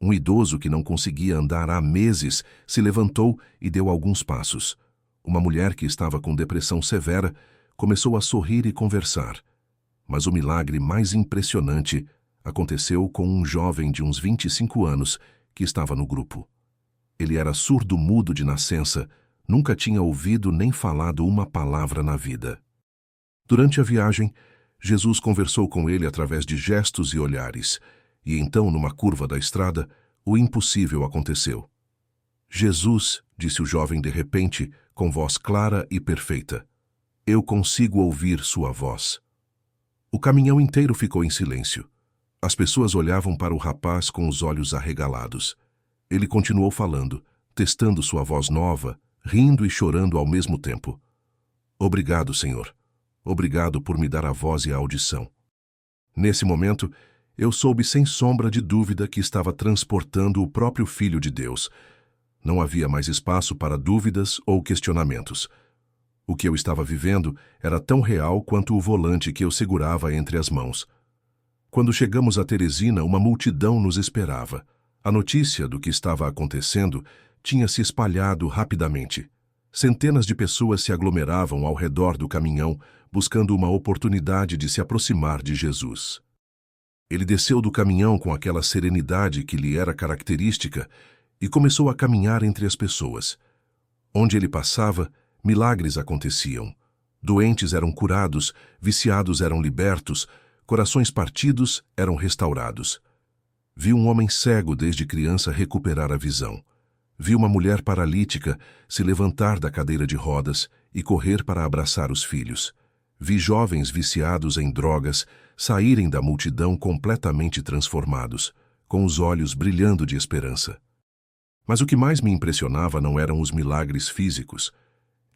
Um idoso que não conseguia andar há meses se levantou e deu alguns passos. Uma mulher que estava com depressão severa começou a sorrir e conversar. Mas o milagre mais impressionante aconteceu com um jovem de uns 25 anos que estava no grupo. Ele era surdo-mudo de nascença, nunca tinha ouvido nem falado uma palavra na vida. Durante a viagem, Jesus conversou com ele através de gestos e olhares, e então, numa curva da estrada, o impossível aconteceu. Jesus, disse o jovem de repente, com voz clara e perfeita. Eu consigo ouvir sua voz. O caminhão inteiro ficou em silêncio. As pessoas olhavam para o rapaz com os olhos arregalados. Ele continuou falando, testando sua voz nova, rindo e chorando ao mesmo tempo. Obrigado, Senhor. Obrigado por me dar a voz e a audição. Nesse momento, eu soube sem sombra de dúvida que estava transportando o próprio Filho de Deus. Não havia mais espaço para dúvidas ou questionamentos. O que eu estava vivendo era tão real quanto o volante que eu segurava entre as mãos. Quando chegamos a Teresina, uma multidão nos esperava. A notícia do que estava acontecendo tinha se espalhado rapidamente. Centenas de pessoas se aglomeravam ao redor do caminhão, buscando uma oportunidade de se aproximar de Jesus. Ele desceu do caminhão com aquela serenidade que lhe era característica e começou a caminhar entre as pessoas. Onde ele passava, milagres aconteciam. Doentes eram curados, viciados eram libertos, corações partidos eram restaurados. Vi um homem cego desde criança recuperar a visão. Vi uma mulher paralítica se levantar da cadeira de rodas e correr para abraçar os filhos. Vi jovens viciados em drogas saírem da multidão completamente transformados, com os olhos brilhando de esperança. Mas o que mais me impressionava não eram os milagres físicos,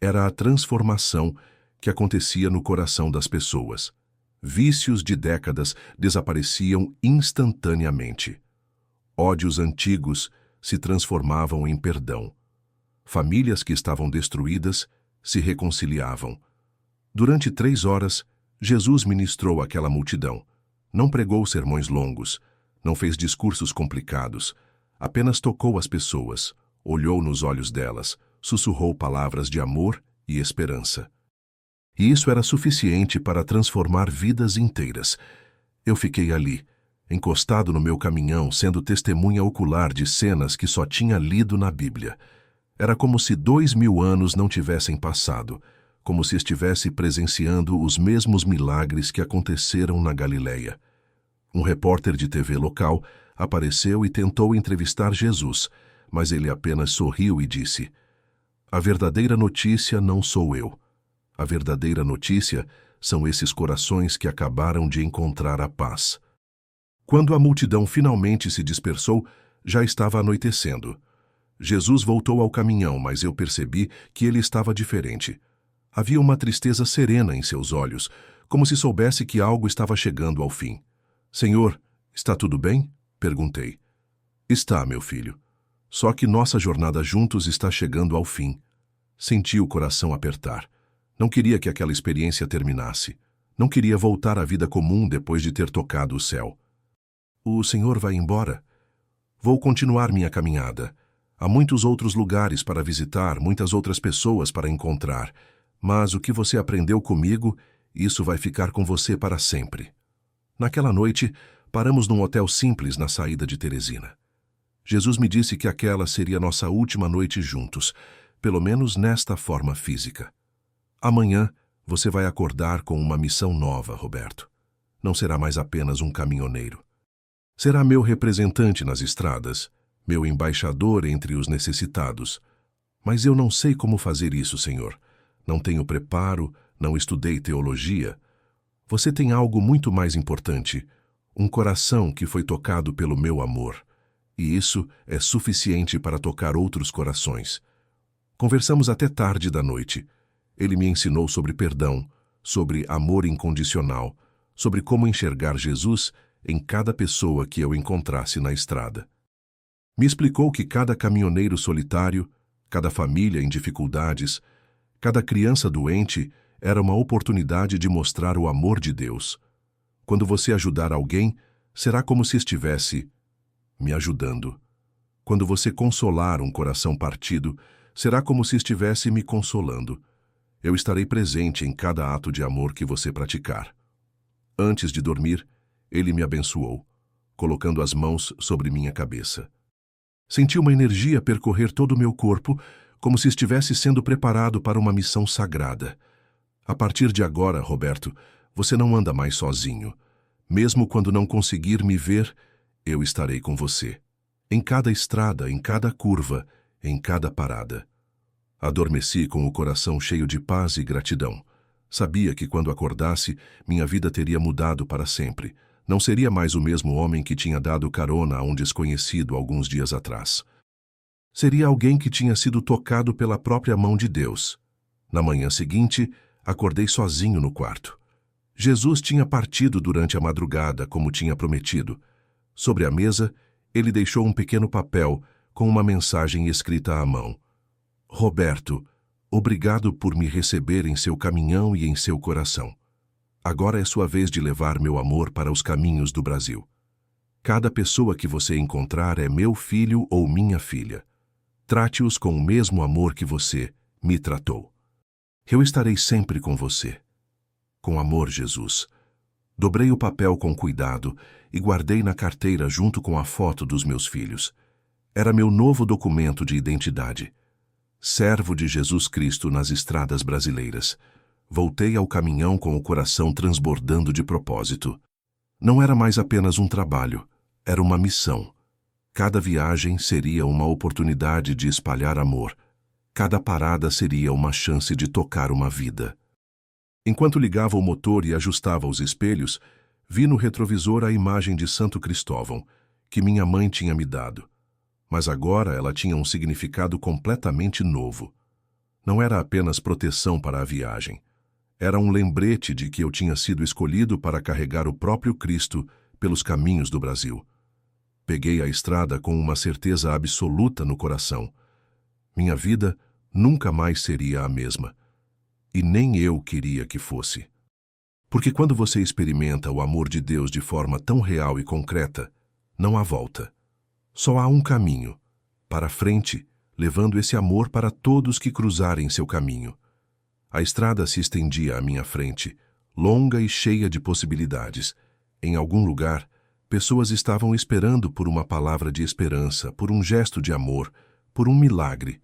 era a transformação que acontecia no coração das pessoas. Vícios de décadas desapareciam instantaneamente. Ódios antigos se transformavam em perdão. Famílias que estavam destruídas se reconciliavam. Durante 3 horas, Jesus ministrou àquela multidão. Não pregou sermões longos, não fez discursos complicados, apenas tocou as pessoas, olhou nos olhos delas, sussurrou palavras de amor e esperança. E isso era suficiente para transformar vidas inteiras. Eu fiquei ali, encostado no meu caminhão, sendo testemunha ocular de cenas que só tinha lido na Bíblia. Era como se 2000 anos não tivessem passado, como se estivesse presenciando os mesmos milagres que aconteceram na Galileia. Um repórter de TV local apareceu e tentou entrevistar Jesus, mas ele apenas sorriu e disse: "A verdadeira notícia não sou eu. A verdadeira notícia são esses corações que acabaram de encontrar a paz." Quando a multidão finalmente se dispersou, já estava anoitecendo. Jesus voltou ao caminhão, mas eu percebi que ele estava diferente. Havia uma tristeza serena em seus olhos, como se soubesse que algo estava chegando ao fim. "Senhor, está tudo bem?" perguntei. "Está, meu filho. Só que nossa jornada juntos está chegando ao fim." Senti o coração apertar. Não queria que aquela experiência terminasse. Não queria voltar à vida comum depois de ter tocado o céu. "O Senhor vai embora?" "Vou continuar minha caminhada. Há muitos outros lugares para visitar, muitas outras pessoas para encontrar. Mas o que você aprendeu comigo, isso vai ficar com você para sempre." Naquela noite, paramos num hotel simples na saída de Teresina. Jesus me disse que aquela seria nossa última noite juntos, pelo menos nesta forma física. "Amanhã, você vai acordar com uma missão nova, Roberto. Não será mais apenas um caminhoneiro. Será meu representante nas estradas, meu embaixador entre os necessitados. Mas eu não sei como fazer isso, Senhor. Não tenho preparo, não estudei teologia. Você tem algo muito mais importante, um coração que foi tocado pelo meu amor. E isso é suficiente para tocar outros corações." Conversamos até tarde da noite. Ele me ensinou sobre perdão, sobre amor incondicional, sobre como enxergar Jesus em cada pessoa que eu encontrasse na estrada. Me explicou que cada caminhoneiro solitário, cada família em dificuldades, cada criança doente era uma oportunidade de mostrar o amor de Deus. Quando você ajudar alguém, será como se estivesse me ajudando. Quando você consolar um coração partido, será como se estivesse me consolando. Eu estarei presente em cada ato de amor que você praticar. Antes de dormir, ele me abençoou, colocando as mãos sobre minha cabeça. Senti uma energia percorrer todo o meu corpo, como se estivesse sendo preparado para uma missão sagrada. "A partir de agora, Roberto, você não anda mais sozinho. Mesmo quando não conseguir me ver, eu estarei com você. Em cada estrada, em cada curva, em cada parada." Adormeci com o coração cheio de paz e gratidão. Sabia que quando acordasse, minha vida teria mudado para sempre. Não seria mais o mesmo homem que tinha dado carona a um desconhecido alguns dias atrás. Seria alguém que tinha sido tocado pela própria mão de Deus. Na manhã seguinte, acordei sozinho no quarto. Jesus tinha partido durante a madrugada, como tinha prometido. Sobre a mesa, ele deixou um pequeno papel com uma mensagem escrita à mão. "Roberto, obrigado por me receber em seu caminhão e em seu coração. Agora é sua vez de levar meu amor para os caminhos do Brasil. Cada pessoa que você encontrar é meu filho ou minha filha. Trate-os com o mesmo amor que você me tratou. Eu estarei sempre com você. Com amor, Jesus." Dobrei o papel com cuidado e guardei na carteira junto com a foto dos meus filhos. Era meu novo documento de identidade. Servo de Jesus Cristo nas estradas brasileiras. Voltei ao caminhão com o coração transbordando de propósito. Não era mais apenas um trabalho, era uma missão. Cada viagem seria uma oportunidade de espalhar amor. Cada parada seria uma chance de tocar uma vida. Enquanto ligava o motor e ajustava os espelhos, vi no retrovisor a imagem de Santo Cristóvão, que minha mãe tinha me dado. Mas agora ela tinha um significado completamente novo. Não era apenas proteção para a viagem. Era um lembrete de que eu tinha sido escolhido para carregar o próprio Cristo pelos caminhos do Brasil. Peguei a estrada com uma certeza absoluta no coração. Minha vida nunca mais seria a mesma. E nem eu queria que fosse. Porque quando você experimenta o amor de Deus de forma tão real e concreta, não há volta. Só há um caminho, para frente, levando esse amor para todos que cruzarem seu caminho. A estrada se estendia à minha frente, longa e cheia de possibilidades. Em algum lugar, pessoas estavam esperando por uma palavra de esperança, por um gesto de amor, por um milagre.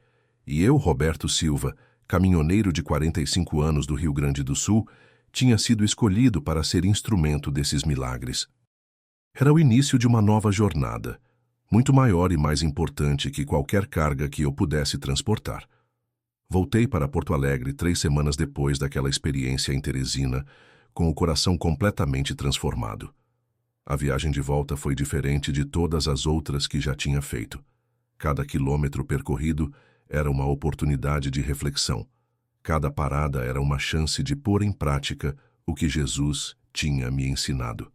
E eu, Roberto Silva, caminhoneiro de 45 anos do Rio Grande do Sul, tinha sido escolhido para ser instrumento desses milagres. Era o início de uma nova jornada, muito maior e mais importante que qualquer carga que eu pudesse transportar. Voltei para Porto Alegre 3 semanas depois daquela experiência em Teresina, com o coração completamente transformado. A viagem de volta foi diferente de todas as outras que já tinha feito. Cada quilômetro percorrido era uma oportunidade de reflexão. Cada parada era uma chance de pôr em prática o que Jesus tinha me ensinado.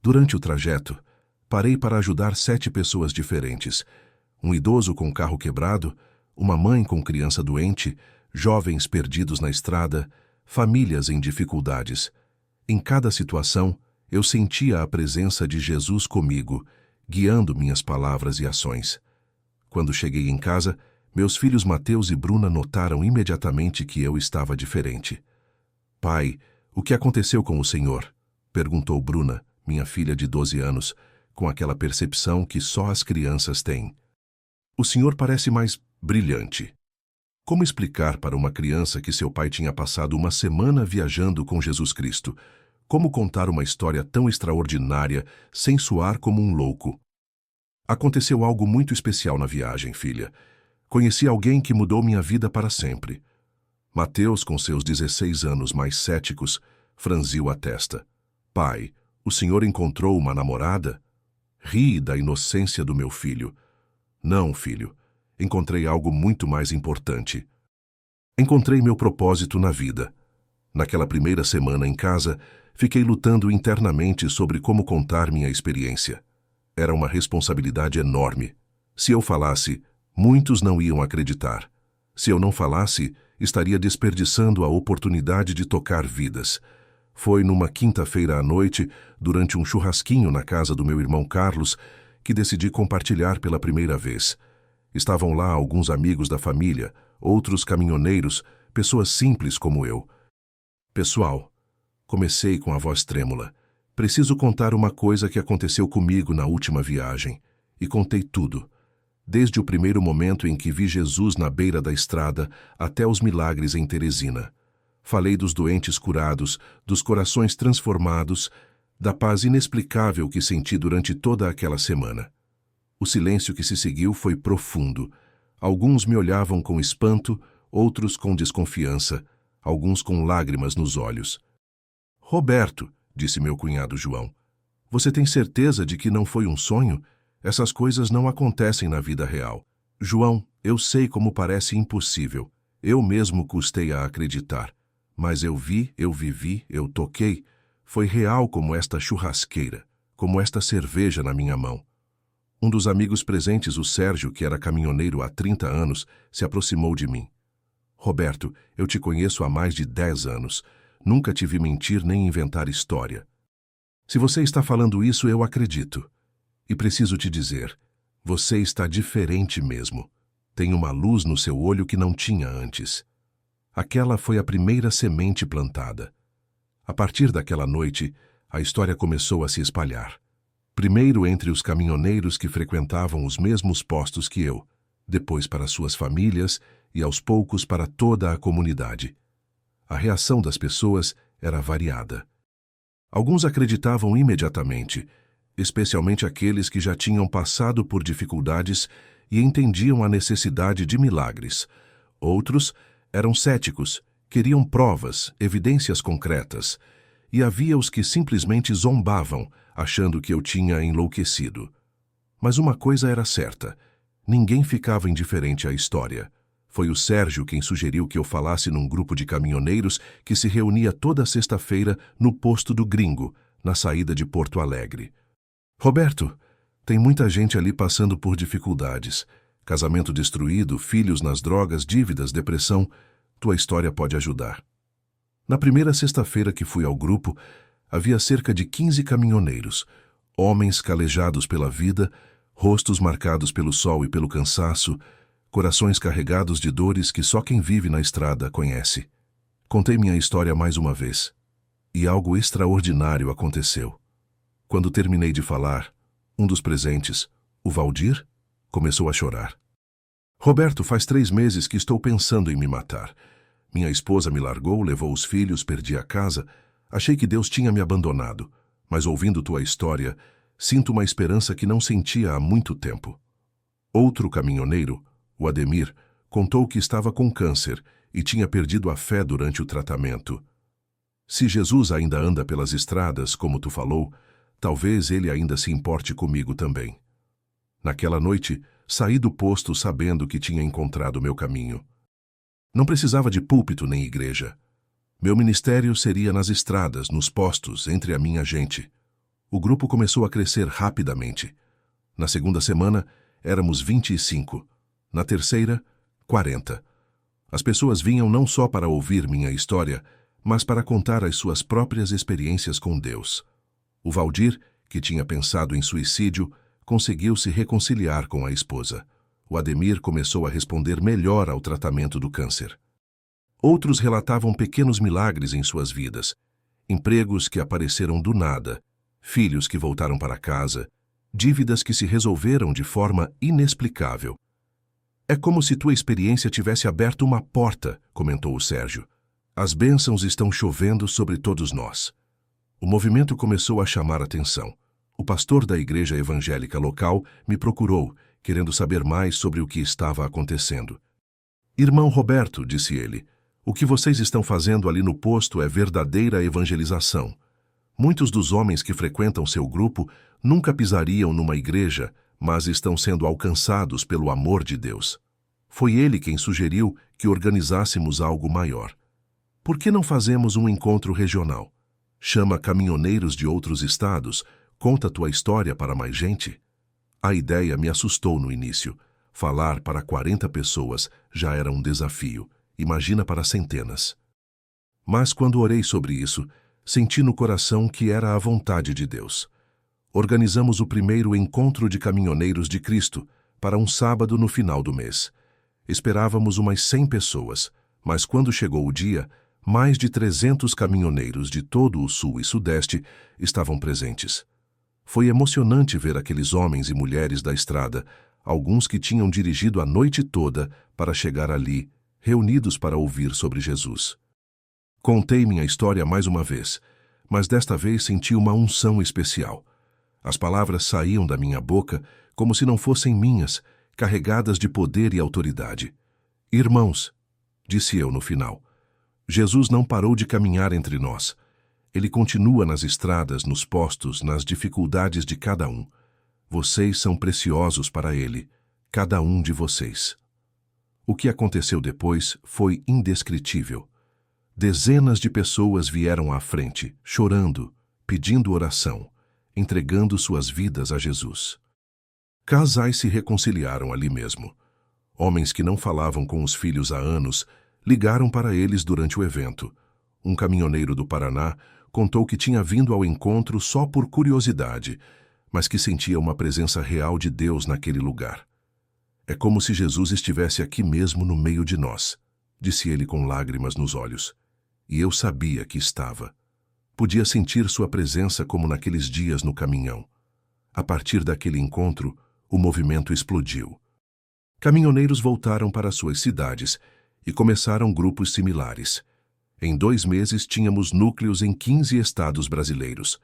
Durante o trajeto, parei para ajudar 7 pessoas diferentes. Um idoso com carro quebrado, uma mãe com criança doente, jovens perdidos na estrada, famílias em dificuldades. Em cada situação, eu sentia a presença de Jesus comigo, guiando minhas palavras e ações. Quando cheguei em casa, meus filhos Mateus e Bruna notaram imediatamente que eu estava diferente. "Pai, o que aconteceu com o senhor?" perguntou Bruna, minha filha de 12 anos, com aquela percepção que só as crianças têm. "O senhor parece mais brilhante." Como explicar para uma criança que seu pai tinha passado uma semana viajando com Jesus Cristo? Como contar uma história tão extraordinária sem soar como um louco? "Aconteceu algo muito especial na viagem, filha. Conheci alguém que mudou minha vida para sempre." Mateus, com seus 16 anos mais céticos, franziu a testa. "Pai, o senhor encontrou uma namorada?" Ri da inocência do meu filho. "Não, filho. Encontrei algo muito mais importante. Encontrei meu propósito na vida." Naquela primeira semana em casa, fiquei lutando internamente sobre como contar minha experiência. Era uma responsabilidade enorme. Se eu falasse, muitos não iam acreditar. Se eu não falasse, estaria desperdiçando a oportunidade de tocar vidas. Foi numa quinta-feira à noite, durante um churrasquinho na casa do meu irmão Carlos, que decidi compartilhar pela primeira vez. Estavam lá alguns amigos da família, outros caminhoneiros, pessoas simples como eu. "Pessoal", comecei com a voz trêmula, "preciso contar uma coisa que aconteceu comigo na última viagem." E contei tudo. Desde o primeiro momento em que vi Jesus na beira da estrada até os milagres em Teresina. Falei dos doentes curados, dos corações transformados, da paz inexplicável que senti durante toda aquela semana. O silêncio que se seguiu foi profundo. Alguns me olhavam com espanto, outros com desconfiança, alguns com lágrimas nos olhos. "Roberto", disse meu cunhado João, "você tem certeza de que não foi um sonho? Essas coisas não acontecem na vida real." "João, eu sei como parece impossível. Eu mesmo custei a acreditar. Mas eu vi, eu vivi, eu toquei. Foi real como esta churrasqueira, como esta cerveja na minha mão." Um dos amigos presentes, o Sérgio, que era caminhoneiro há 30 anos, se aproximou de mim. "Roberto, eu te conheço há mais de 10 anos. Nunca te vi mentir nem inventar história. Se você está falando isso, eu acredito. E preciso te dizer, você está diferente mesmo. Tem uma luz no seu olho que não tinha antes." Aquela foi a primeira semente plantada. A partir daquela noite, a história começou a se espalhar. Primeiro entre os caminhoneiros que frequentavam os mesmos postos que eu, depois para suas famílias e aos poucos para toda a comunidade. A reação das pessoas era variada. Alguns acreditavam imediatamente, especialmente aqueles que já tinham passado por dificuldades e entendiam a necessidade de milagres. Outros eram céticos, queriam provas, evidências concretas, e havia os que simplesmente zombavam, achando que eu tinha enlouquecido. Mas uma coisa era certa, ninguém ficava indiferente à história. Foi o Sérgio quem sugeriu que eu falasse num grupo de caminhoneiros que se reunia toda sexta-feira no posto do Gringo, na saída de Porto Alegre. Roberto, tem muita gente ali passando por dificuldades. Casamento destruído, filhos nas drogas, dívidas, depressão. Tua história pode ajudar. Na primeira sexta-feira que fui ao grupo, havia cerca de 15 caminhoneiros, homens calejados pela vida, rostos marcados pelo sol e pelo cansaço, corações carregados de dores que só quem vive na estrada conhece. Contei minha história mais uma vez, e algo extraordinário aconteceu. Quando terminei de falar, um dos presentes, o Valdir, começou a chorar. Roberto, faz 3 meses que estou pensando em me matar. Minha esposa me largou, levou os filhos, perdi a casa. Achei que Deus tinha me abandonado, mas ouvindo tua história, sinto uma esperança que não sentia há muito tempo. Outro caminhoneiro, o Ademir, contou que estava com câncer e tinha perdido a fé durante o tratamento. Se Jesus ainda anda pelas estradas, como tu falou, talvez ele ainda se importe comigo também. Naquela noite, saí do posto sabendo que tinha encontrado meu caminho. Não precisava de púlpito nem igreja. Meu ministério seria nas estradas, nos postos, entre a minha gente. O grupo começou a crescer rapidamente. Na segunda semana, éramos 25. Na terceira, 40. As pessoas vinham não só para ouvir minha história, mas para contar as suas próprias experiências com Deus. O Valdir, que tinha pensado em suicídio, conseguiu se reconciliar com a esposa. O Ademir começou a responder melhor ao tratamento do câncer. Outros relatavam pequenos milagres em suas vidas, empregos que apareceram do nada, filhos que voltaram para casa, dívidas que se resolveram de forma inexplicável. É como se tua experiência tivesse aberto uma porta, comentou o Sérgio. As bênçãos estão chovendo sobre todos nós. O movimento começou a chamar atenção. O pastor da igreja evangélica local me procurou, querendo saber mais sobre o que estava acontecendo. Irmão Roberto, disse ele, o que vocês estão fazendo ali no posto é verdadeira evangelização. Muitos dos homens que frequentam seu grupo nunca pisariam numa igreja, mas estão sendo alcançados pelo amor de Deus. Foi ele quem sugeriu que organizássemos algo maior. Por que não fazemos um encontro regional? Chama caminhoneiros de outros estados, conta tua história para mais gente. A ideia me assustou no início. Falar para 40 pessoas já era um desafio. Imagina para centenas. Mas quando orei sobre isso, senti no coração que era a vontade de Deus. Organizamos o primeiro encontro de caminhoneiros de Cristo para um sábado no final do mês. Esperávamos umas 100 pessoas, mas quando chegou o dia, mais de 300 caminhoneiros de todo o sul e sudeste estavam presentes. Foi emocionante ver aqueles homens e mulheres da estrada, alguns que tinham dirigido a noite toda para chegar ali, reunidos para ouvir sobre Jesus. Contei minha história mais uma vez, mas desta vez senti uma unção especial. As palavras saíam da minha boca como se não fossem minhas, carregadas de poder e autoridade. Irmãos, disse eu no final, Jesus não parou de caminhar entre nós. Ele continua nas estradas, nos postos, nas dificuldades de cada um. Vocês são preciosos para Ele, cada um de vocês. O que aconteceu depois foi indescritível. Dezenas de pessoas vieram à frente, chorando, pedindo oração, entregando suas vidas a Jesus. Casais se reconciliaram ali mesmo. Homens que não falavam com os filhos há anos ligaram para eles durante o evento. Um caminhoneiro do Paraná contou que tinha vindo ao encontro só por curiosidade, mas que sentia uma presença real de Deus naquele lugar. É como se Jesus estivesse aqui mesmo no meio de nós, disse ele com lágrimas nos olhos. E eu sabia que estava. Podia sentir sua presença como naqueles dias no caminhão. A partir daquele encontro, o movimento explodiu. Caminhoneiros voltaram para suas cidades e começaram grupos similares. Em 2 meses, tínhamos núcleos em 15 estados brasileiros.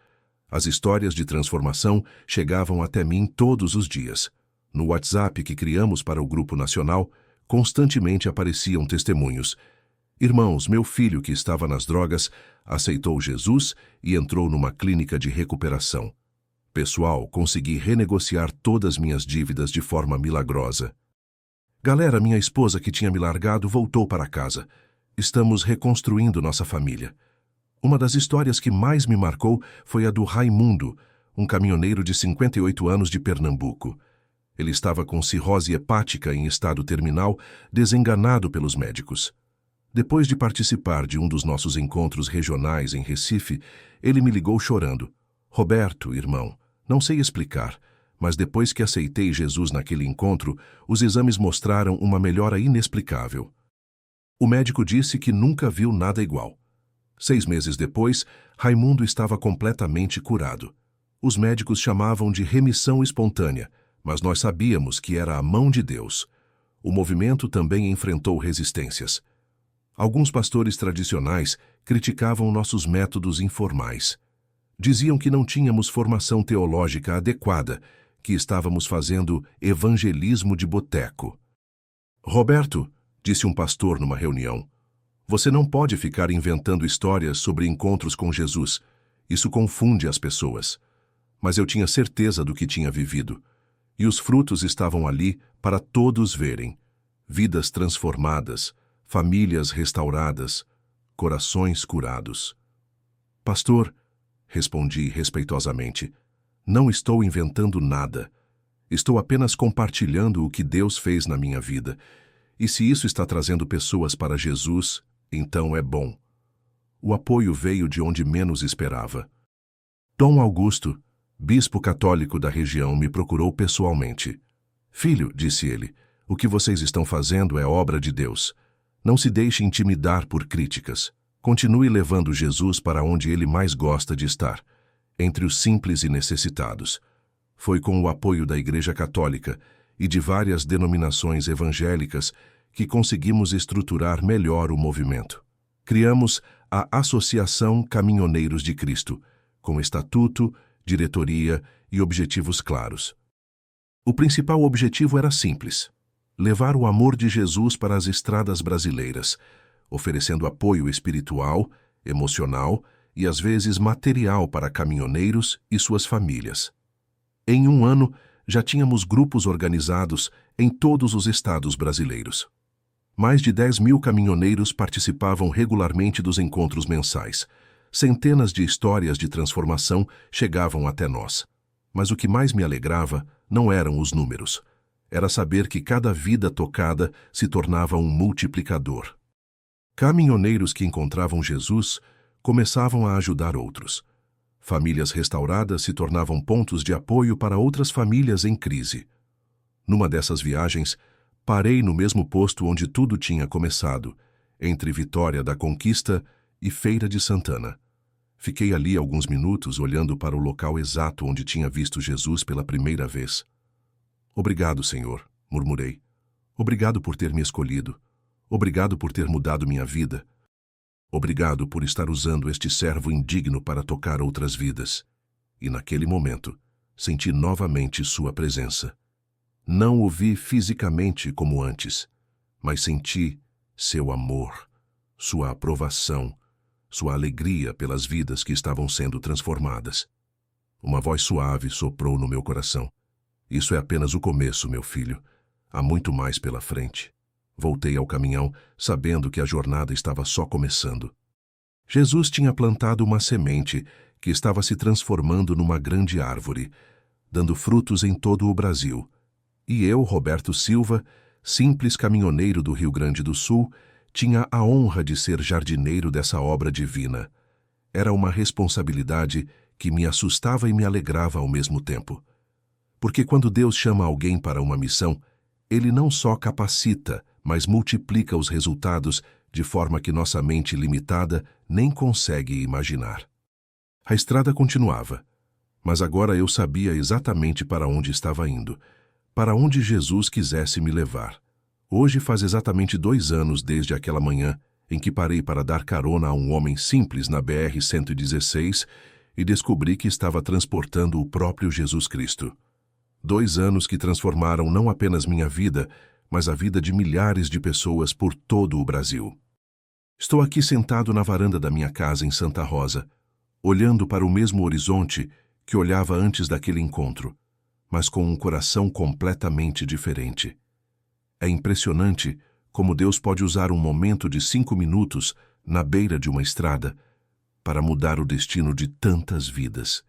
As histórias de transformação chegavam até mim todos os dias. No WhatsApp que criamos para o Grupo Nacional, constantemente apareciam testemunhos. Irmãos, meu filho que estava nas drogas aceitou Jesus e entrou numa clínica de recuperação. Pessoal, consegui renegociar todas minhas dívidas de forma milagrosa. Galera, minha esposa que tinha me largado voltou para casa. Estamos reconstruindo nossa família. Uma das histórias que mais me marcou foi a do Raimundo, um caminhoneiro de 58 anos de Pernambuco. Ele estava com cirrose hepática em estado terminal, desenganado pelos médicos. Depois de participar de um dos nossos encontros regionais em Recife, ele me ligou chorando. Roberto, irmão, não sei explicar, mas depois que aceitei Jesus naquele encontro, os exames mostraram uma melhora inexplicável. O médico disse que nunca viu nada igual. 6 meses depois, Raimundo estava completamente curado. Os médicos chamavam de remissão espontânea, mas nós sabíamos que era a mão de Deus. O movimento também enfrentou resistências. Alguns pastores tradicionais criticavam nossos métodos informais. Diziam que não tínhamos formação teológica adequada, que estávamos fazendo evangelismo de boteco. Roberto, disse um pastor numa reunião, você não pode ficar inventando histórias sobre encontros com Jesus. Isso confunde as pessoas. Mas eu tinha certeza do que tinha vivido. E os frutos estavam ali para todos verem. Vidas transformadas, famílias restauradas, corações curados. Pastor, respondi respeitosamente, não estou inventando nada. Estou apenas compartilhando o que Deus fez na minha vida. E se isso está trazendo pessoas para Jesus, então é bom. O apoio veio de onde menos esperava. Dom Augusto, bispo católico da região, me procurou pessoalmente. Filho, disse ele, o que vocês estão fazendo é obra de Deus. Não se deixe intimidar por críticas. Continue levando Jesus para onde ele mais gosta de estar, entre os simples e necessitados. Foi com o apoio da Igreja Católica e de várias denominações evangélicas que conseguimos estruturar melhor o movimento. Criamos a Associação Caminhoneiros de Cristo, com estatuto, diretoria e objetivos claros. O principal objetivo era simples: levar o amor de Jesus para as estradas brasileiras, oferecendo apoio espiritual, emocional e às vezes material para caminhoneiros e suas famílias. Em um ano, já tínhamos grupos organizados em todos os estados brasileiros. Mais de 10.000 caminhoneiros participavam regularmente dos encontros mensais. Centenas de histórias de transformação chegavam até nós. Mas o que mais me alegrava não eram os números. Era saber que cada vida tocada se tornava um multiplicador. Caminhoneiros que encontravam Jesus começavam a ajudar outros. Famílias restauradas se tornavam pontos de apoio para outras famílias em crise. Numa dessas viagens, parei no mesmo posto onde tudo tinha começado, entre Vitória da Conquista e Feira de Santana. Fiquei ali alguns minutos olhando para o local exato onde tinha visto Jesus pela primeira vez. Obrigado, Senhor, murmurei. Obrigado por ter me escolhido. Obrigado por ter mudado minha vida. Obrigado por estar usando este servo indigno para tocar outras vidas. E naquele momento, senti novamente sua presença. Não o vi fisicamente como antes, mas senti seu amor, sua aprovação, sua alegria pelas vidas que estavam sendo transformadas. Uma voz suave soprou no meu coração. Isso é apenas o começo, meu filho. Há muito mais pela frente. Voltei ao caminhão, sabendo que a jornada estava só começando. Jesus tinha plantado uma semente que estava se transformando numa grande árvore, dando frutos em todo o Brasil. E eu, Roberto Silva, simples caminhoneiro do Rio Grande do Sul, tinha a honra de ser jardineiro dessa obra divina. Era uma responsabilidade que me assustava e me alegrava ao mesmo tempo. Porque quando Deus chama alguém para uma missão, Ele não só capacita, mas multiplica os resultados de forma que nossa mente limitada nem consegue imaginar. A estrada continuava, mas agora eu sabia exatamente para onde estava indo, para onde Jesus quisesse me levar. Hoje faz exatamente 2 anos desde aquela manhã em que parei para dar carona a um homem simples na BR-116 e descobri que estava transportando o próprio Jesus Cristo. 2 anos que transformaram não apenas minha vida, mas a vida de milhares de pessoas por todo o Brasil. Estou aqui sentado na varanda da minha casa em Santa Rosa, olhando para o mesmo horizonte que olhava antes daquele encontro, mas com um coração completamente diferente. É impressionante como Deus pode usar um momento de 5 minutos na beira de uma estrada para mudar o destino de tantas vidas.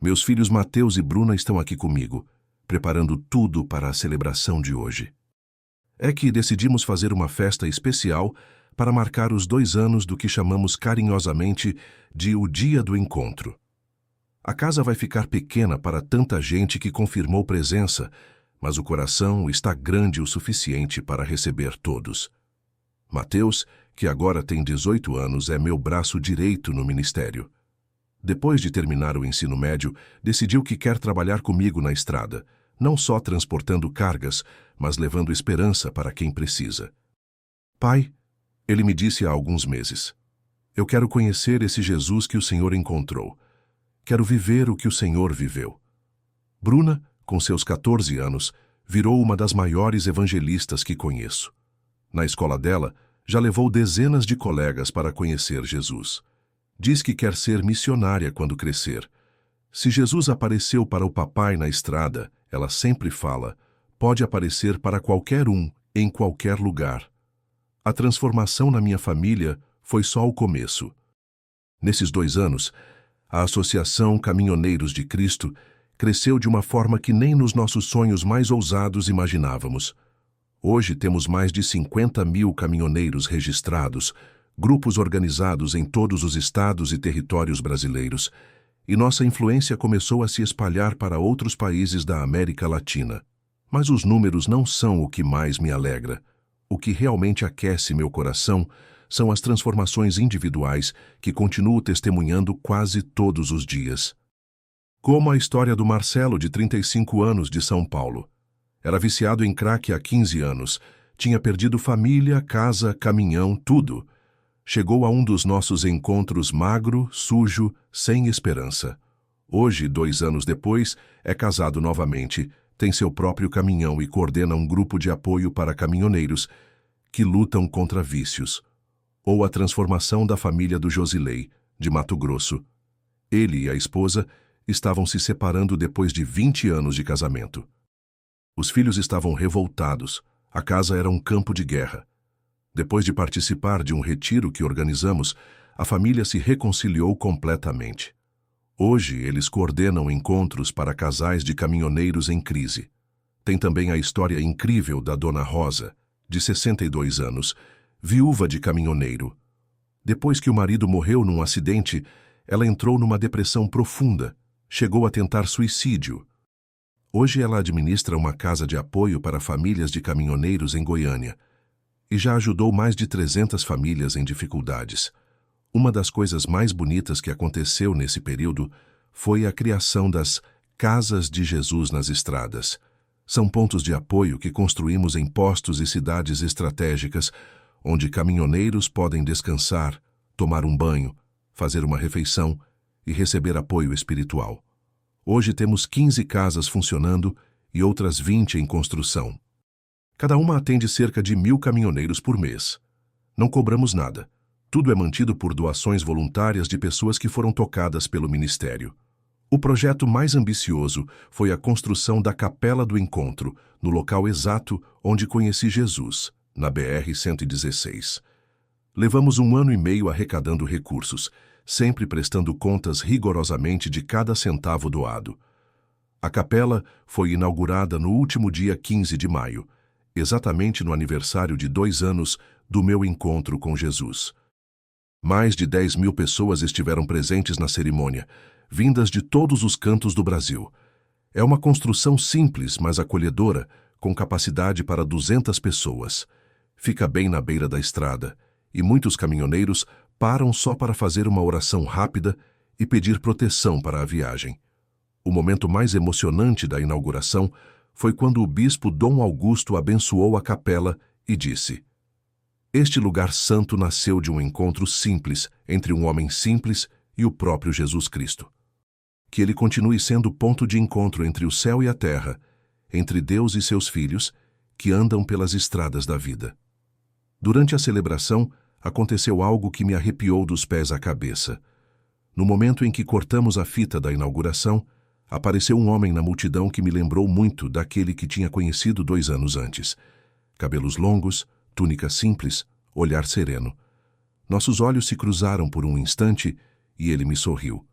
Meus filhos Mateus e Bruna estão aqui comigo, preparando tudo para a celebração de hoje. É que decidimos fazer uma festa especial para marcar os 2 anos do que chamamos carinhosamente de o Dia do Encontro. A casa vai ficar pequena para tanta gente que confirmou presença, mas o coração está grande o suficiente para receber todos. Mateus, que agora tem 18 anos, é meu braço direito no ministério. Depois de terminar o ensino médio, decidiu que quer trabalhar comigo na estrada, não só transportando cargas, mas levando esperança para quem precisa. Pai, ele me disse há alguns meses, eu quero conhecer esse Jesus que o Senhor encontrou. Quero viver o que o Senhor viveu. Bruna, com seus 14 anos, virou uma das maiores evangelistas que conheço. Na escola dela, já levou dezenas de colegas para conhecer Jesus. Diz que quer ser missionária quando crescer. Se Jesus apareceu para o papai na estrada, ela sempre fala, pode aparecer para qualquer um, em qualquer lugar. A transformação na minha família foi só o começo. Nesses 2 anos, a Associação Caminhoneiros de Cristo cresceu de uma forma que nem nos nossos sonhos mais ousados imaginávamos. Hoje temos mais de 50.000 caminhoneiros registrados, grupos organizados em todos os estados e territórios brasileiros, e nossa influência começou a se espalhar para outros países da América Latina. Mas os números não são o que mais me alegra. O que realmente aquece meu coração são as transformações individuais que continuo testemunhando quase todos os dias. Como a história do Marcelo, de 35 anos, de São Paulo. Era viciado em crack há 15 anos, tinha perdido família, casa, caminhão, tudo. Chegou a um dos nossos encontros magro, sujo, sem esperança. Hoje, 2 anos depois, é casado novamente, tem seu próprio caminhão e coordena um grupo de apoio para caminhoneiros que lutam contra vícios. Ou a transformação da família do Josilei, de Mato Grosso. Ele e a esposa estavam se separando depois de 20 anos de casamento. Os filhos estavam revoltados, a casa era um campo de guerra. Depois de participar de um retiro que organizamos, a família se reconciliou completamente. Hoje, eles coordenam encontros para casais de caminhoneiros em crise. Tem também a história incrível da Dona Rosa, de 62 anos, viúva de caminhoneiro. Depois que o marido morreu num acidente, ela entrou numa depressão profunda, chegou a tentar suicídio. Hoje ela administra uma casa de apoio para famílias de caminhoneiros em Goiânia e já ajudou mais de 300 famílias em dificuldades. Uma das coisas mais bonitas que aconteceu nesse período foi a criação das Casas de Jesus nas estradas. São pontos de apoio que construímos em postos e cidades estratégicas, onde caminhoneiros podem descansar, tomar um banho, fazer uma refeição e receber apoio espiritual. Hoje temos 15 casas funcionando e outras 20 em construção. Cada uma atende cerca de 1.000 caminhoneiros por mês. Não cobramos nada. Tudo é mantido por doações voluntárias de pessoas que foram tocadas pelo ministério. O projeto mais ambicioso foi a construção da Capela do Encontro, no local exato onde conheci Jesus, na BR-116. Levamos 1 ano e meio arrecadando recursos, sempre prestando contas rigorosamente de cada centavo doado. A capela foi inaugurada no último dia 15 de maio, exatamente no aniversário de 2 anos do meu encontro com Jesus. Mais de 10.000 pessoas estiveram presentes na cerimônia, vindas de todos os cantos do Brasil. É uma construção simples, mas acolhedora, com capacidade para 200 pessoas. Fica bem na beira da estrada, e muitos caminhoneiros param só para fazer uma oração rápida e pedir proteção para a viagem. O momento mais emocionante da inauguração foi quando o bispo Dom Augusto abençoou a capela e disse: "Este lugar santo nasceu de um encontro simples entre um homem simples e o próprio Jesus Cristo. Que ele continue sendo ponto de encontro entre o céu e a terra, entre Deus e seus filhos, que andam pelas estradas da vida." Durante a celebração, aconteceu algo que me arrepiou dos pés à cabeça. No momento em que cortamos a fita da inauguração, apareceu um homem na multidão que me lembrou muito daquele que tinha conhecido 2 anos antes. Cabelos longos, túnica simples, olhar sereno. Nossos olhos se cruzaram por um instante e ele me sorriu.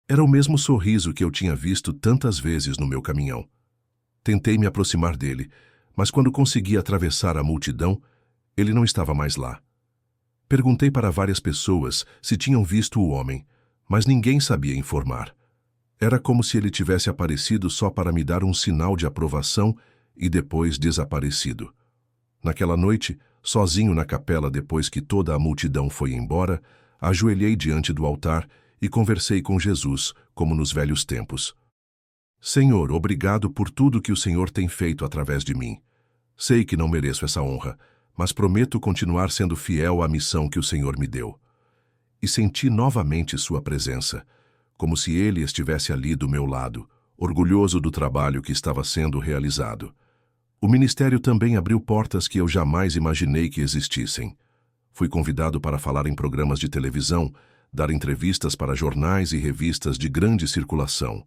Era o mesmo sorriso que eu tinha visto tantas vezes no meu caminhão. Tentei me aproximar dele, mas quando consegui atravessar a multidão, ele não estava mais lá. Perguntei para várias pessoas se tinham visto o homem, mas ninguém sabia informar. Era como se ele tivesse aparecido só para me dar um sinal de aprovação e depois desaparecido. Naquela noite, sozinho na capela depois que toda a multidão foi embora, ajoelhei diante do altar e conversei com Jesus, como nos velhos tempos. Senhor, obrigado por tudo que o Senhor tem feito através de mim. Sei que não mereço essa honra, mas prometo continuar sendo fiel à missão que o Senhor me deu. E senti novamente sua presença, como se ele estivesse ali do meu lado, orgulhoso do trabalho que estava sendo realizado. O ministério também abriu portas que eu jamais imaginei que existissem. Fui convidado para falar em programas de televisão, dar entrevistas para jornais e revistas de grande circulação.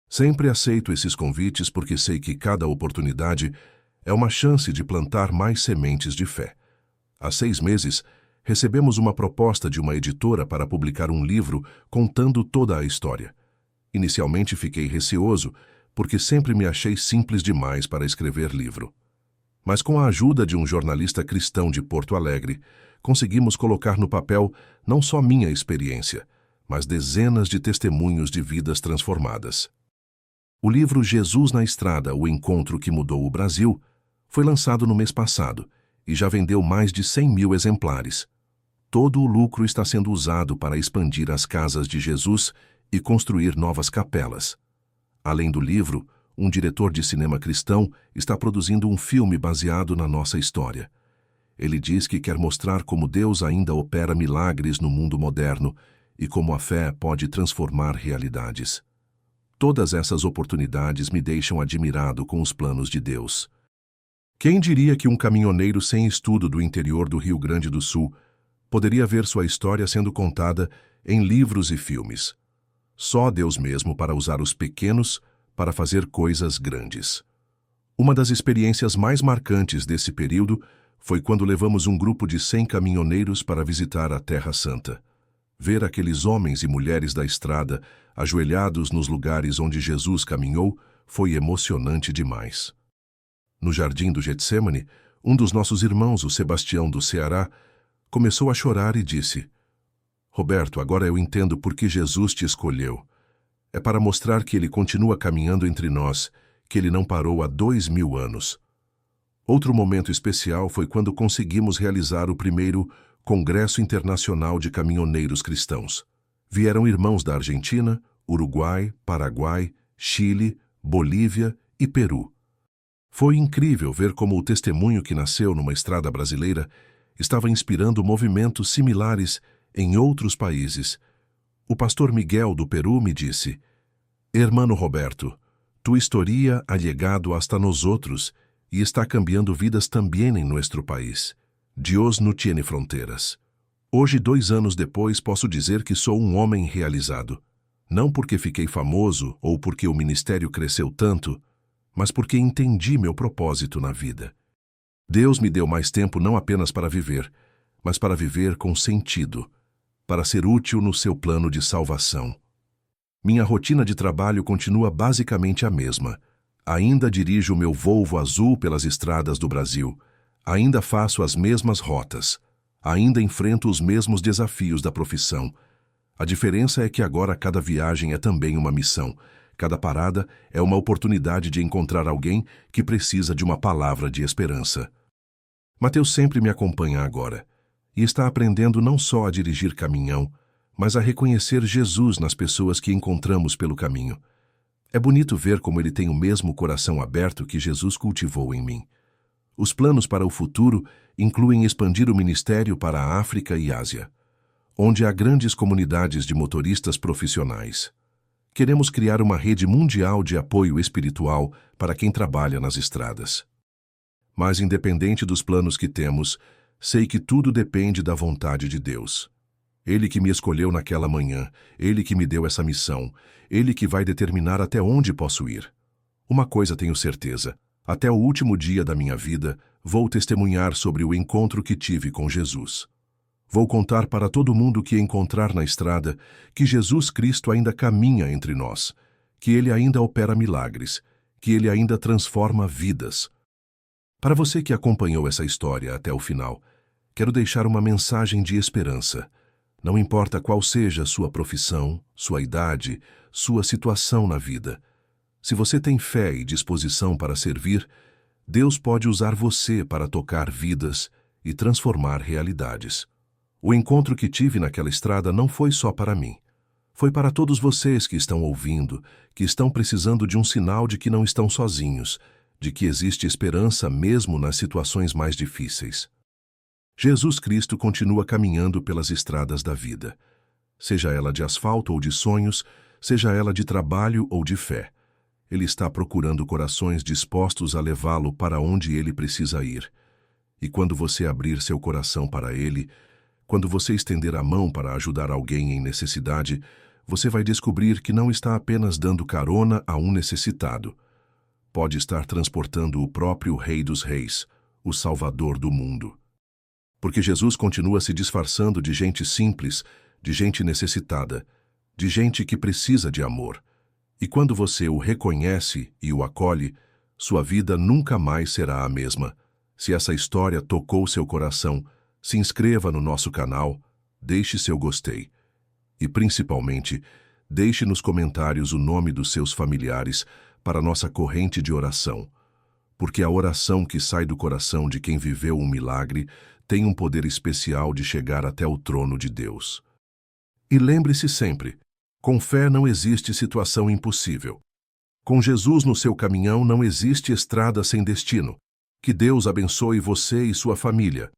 Sempre aceito esses convites porque sei que cada oportunidade é uma chance de plantar mais sementes de fé. Há 6 meses, recebemos uma proposta de uma editora para publicar um livro contando toda a história. Inicialmente fiquei receoso, porque sempre me achei simples demais para escrever livro. Mas com a ajuda de um jornalista cristão de Porto Alegre, conseguimos colocar no papel não só minha experiência, mas dezenas de testemunhos de vidas transformadas. O livro Jesus na Estrada, o encontro que mudou o Brasil, foi lançado no mês passado e já vendeu mais de 100.000 exemplares. Todo o lucro está sendo usado para expandir as casas de Jesus e construir novas capelas. Além do livro, um diretor de cinema cristão está produzindo um filme baseado na nossa história. Ele diz que quer mostrar como Deus ainda opera milagres no mundo moderno e como a fé pode transformar realidades. Todas essas oportunidades me deixam admirado com os planos de Deus. Quem diria que um caminhoneiro sem estudo do interior do Rio Grande do Sul poderia ver sua história sendo contada em livros e filmes? Só Deus mesmo para usar os pequenos para fazer coisas grandes. Uma das experiências mais marcantes desse período foi quando levamos um grupo de 100 caminhoneiros para visitar a Terra Santa. Ver aqueles homens e mulheres da estrada ajoelhados nos lugares onde Jesus caminhou foi emocionante demais. No jardim do Getsemane, um dos nossos irmãos, o Sebastião do Ceará, começou a chorar e disse: Roberto, agora eu entendo por que Jesus te escolheu. É para mostrar que ele continua caminhando entre nós, que ele não parou há 2000 anos. Outro momento especial foi quando conseguimos realizar o primeiro Congresso Internacional de Caminhoneiros Cristãos. Vieram irmãos da Argentina, Uruguai, Paraguai, Chile, Bolívia e Peru. Foi incrível ver como o testemunho que nasceu numa estrada brasileira estava inspirando movimentos similares em outros países. O pastor Miguel do Peru me disse: Hermano Roberto, tu historia ha llegado hasta nosotros e está cambiando vidas também em nosso país. Deus não tiene fronteiras. Hoje, 2 anos depois, posso dizer que sou um homem realizado. Não porque fiquei famoso ou porque o ministério cresceu tanto, mas porque entendi meu propósito na vida. Deus me deu mais tempo não apenas para viver, mas para viver com sentido, para ser útil no seu plano de salvação. Minha rotina de trabalho continua basicamente a mesma. Ainda dirijo meu Volvo azul pelas estradas do Brasil. Ainda faço as mesmas rotas. Ainda enfrento os mesmos desafios da profissão. A diferença é que agora cada viagem é também uma missão. Cada parada é uma oportunidade de encontrar alguém que precisa de uma palavra de esperança. Mateus sempre me acompanha agora e está aprendendo não só a dirigir caminhão, mas a reconhecer Jesus nas pessoas que encontramos pelo caminho. É bonito ver como ele tem o mesmo coração aberto que Jesus cultivou em mim. Os planos para o futuro incluem expandir o ministério para a África e Ásia, onde há grandes comunidades de motoristas profissionais. Queremos criar uma rede mundial de apoio espiritual para quem trabalha nas estradas. Mas, independente dos planos que temos, sei que tudo depende da vontade de Deus. Ele que me escolheu naquela manhã, Ele que me deu essa missão, Ele que vai determinar até onde posso ir. Uma coisa tenho certeza: até o último dia da minha vida, vou testemunhar sobre o encontro que tive com Jesus. Vou contar para todo mundo que encontrar na estrada que Jesus Cristo ainda caminha entre nós, que Ele ainda opera milagres, que Ele ainda transforma vidas. Para você que acompanhou essa história até o final, quero deixar uma mensagem de esperança. Não importa qual seja sua profissão, sua idade, sua situação na vida. Se você tem fé e disposição para servir, Deus pode usar você para tocar vidas e transformar realidades. O encontro que tive naquela estrada não foi só para mim. Foi para todos vocês que estão ouvindo, que estão precisando de um sinal de que não estão sozinhos, de que existe esperança mesmo nas situações mais difíceis. Jesus Cristo continua caminhando pelas estradas da vida. Seja ela de asfalto ou de sonhos, seja ela de trabalho ou de fé. Ele está procurando corações dispostos a levá-lo para onde ele precisa ir. E quando você abrir seu coração para ele, quando você estender a mão para ajudar alguém em necessidade, você vai descobrir que não está apenas dando carona a um necessitado. Pode estar transportando o próprio Rei dos Reis, o Salvador do mundo. Porque Jesus continua se disfarçando de gente simples, de gente necessitada, de gente que precisa de amor. E quando você o reconhece e o acolhe, sua vida nunca mais será a mesma. Se essa história tocou seu coração, se inscreva no nosso canal, deixe seu gostei. E, principalmente, deixe nos comentários o nome dos seus familiares para nossa corrente de oração. Porque a oração que sai do coração de quem viveu um milagre tem um poder especial de chegar até o trono de Deus. E lembre-se sempre, com fé não existe situação impossível. Com Jesus no seu caminhão não existe estrada sem destino. Que Deus abençoe você e sua família.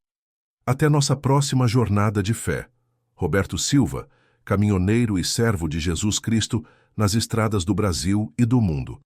Até nossa próxima jornada de fé. Roberto Silva, caminhoneiro e servo de Jesus Cristo nas estradas do Brasil e do mundo.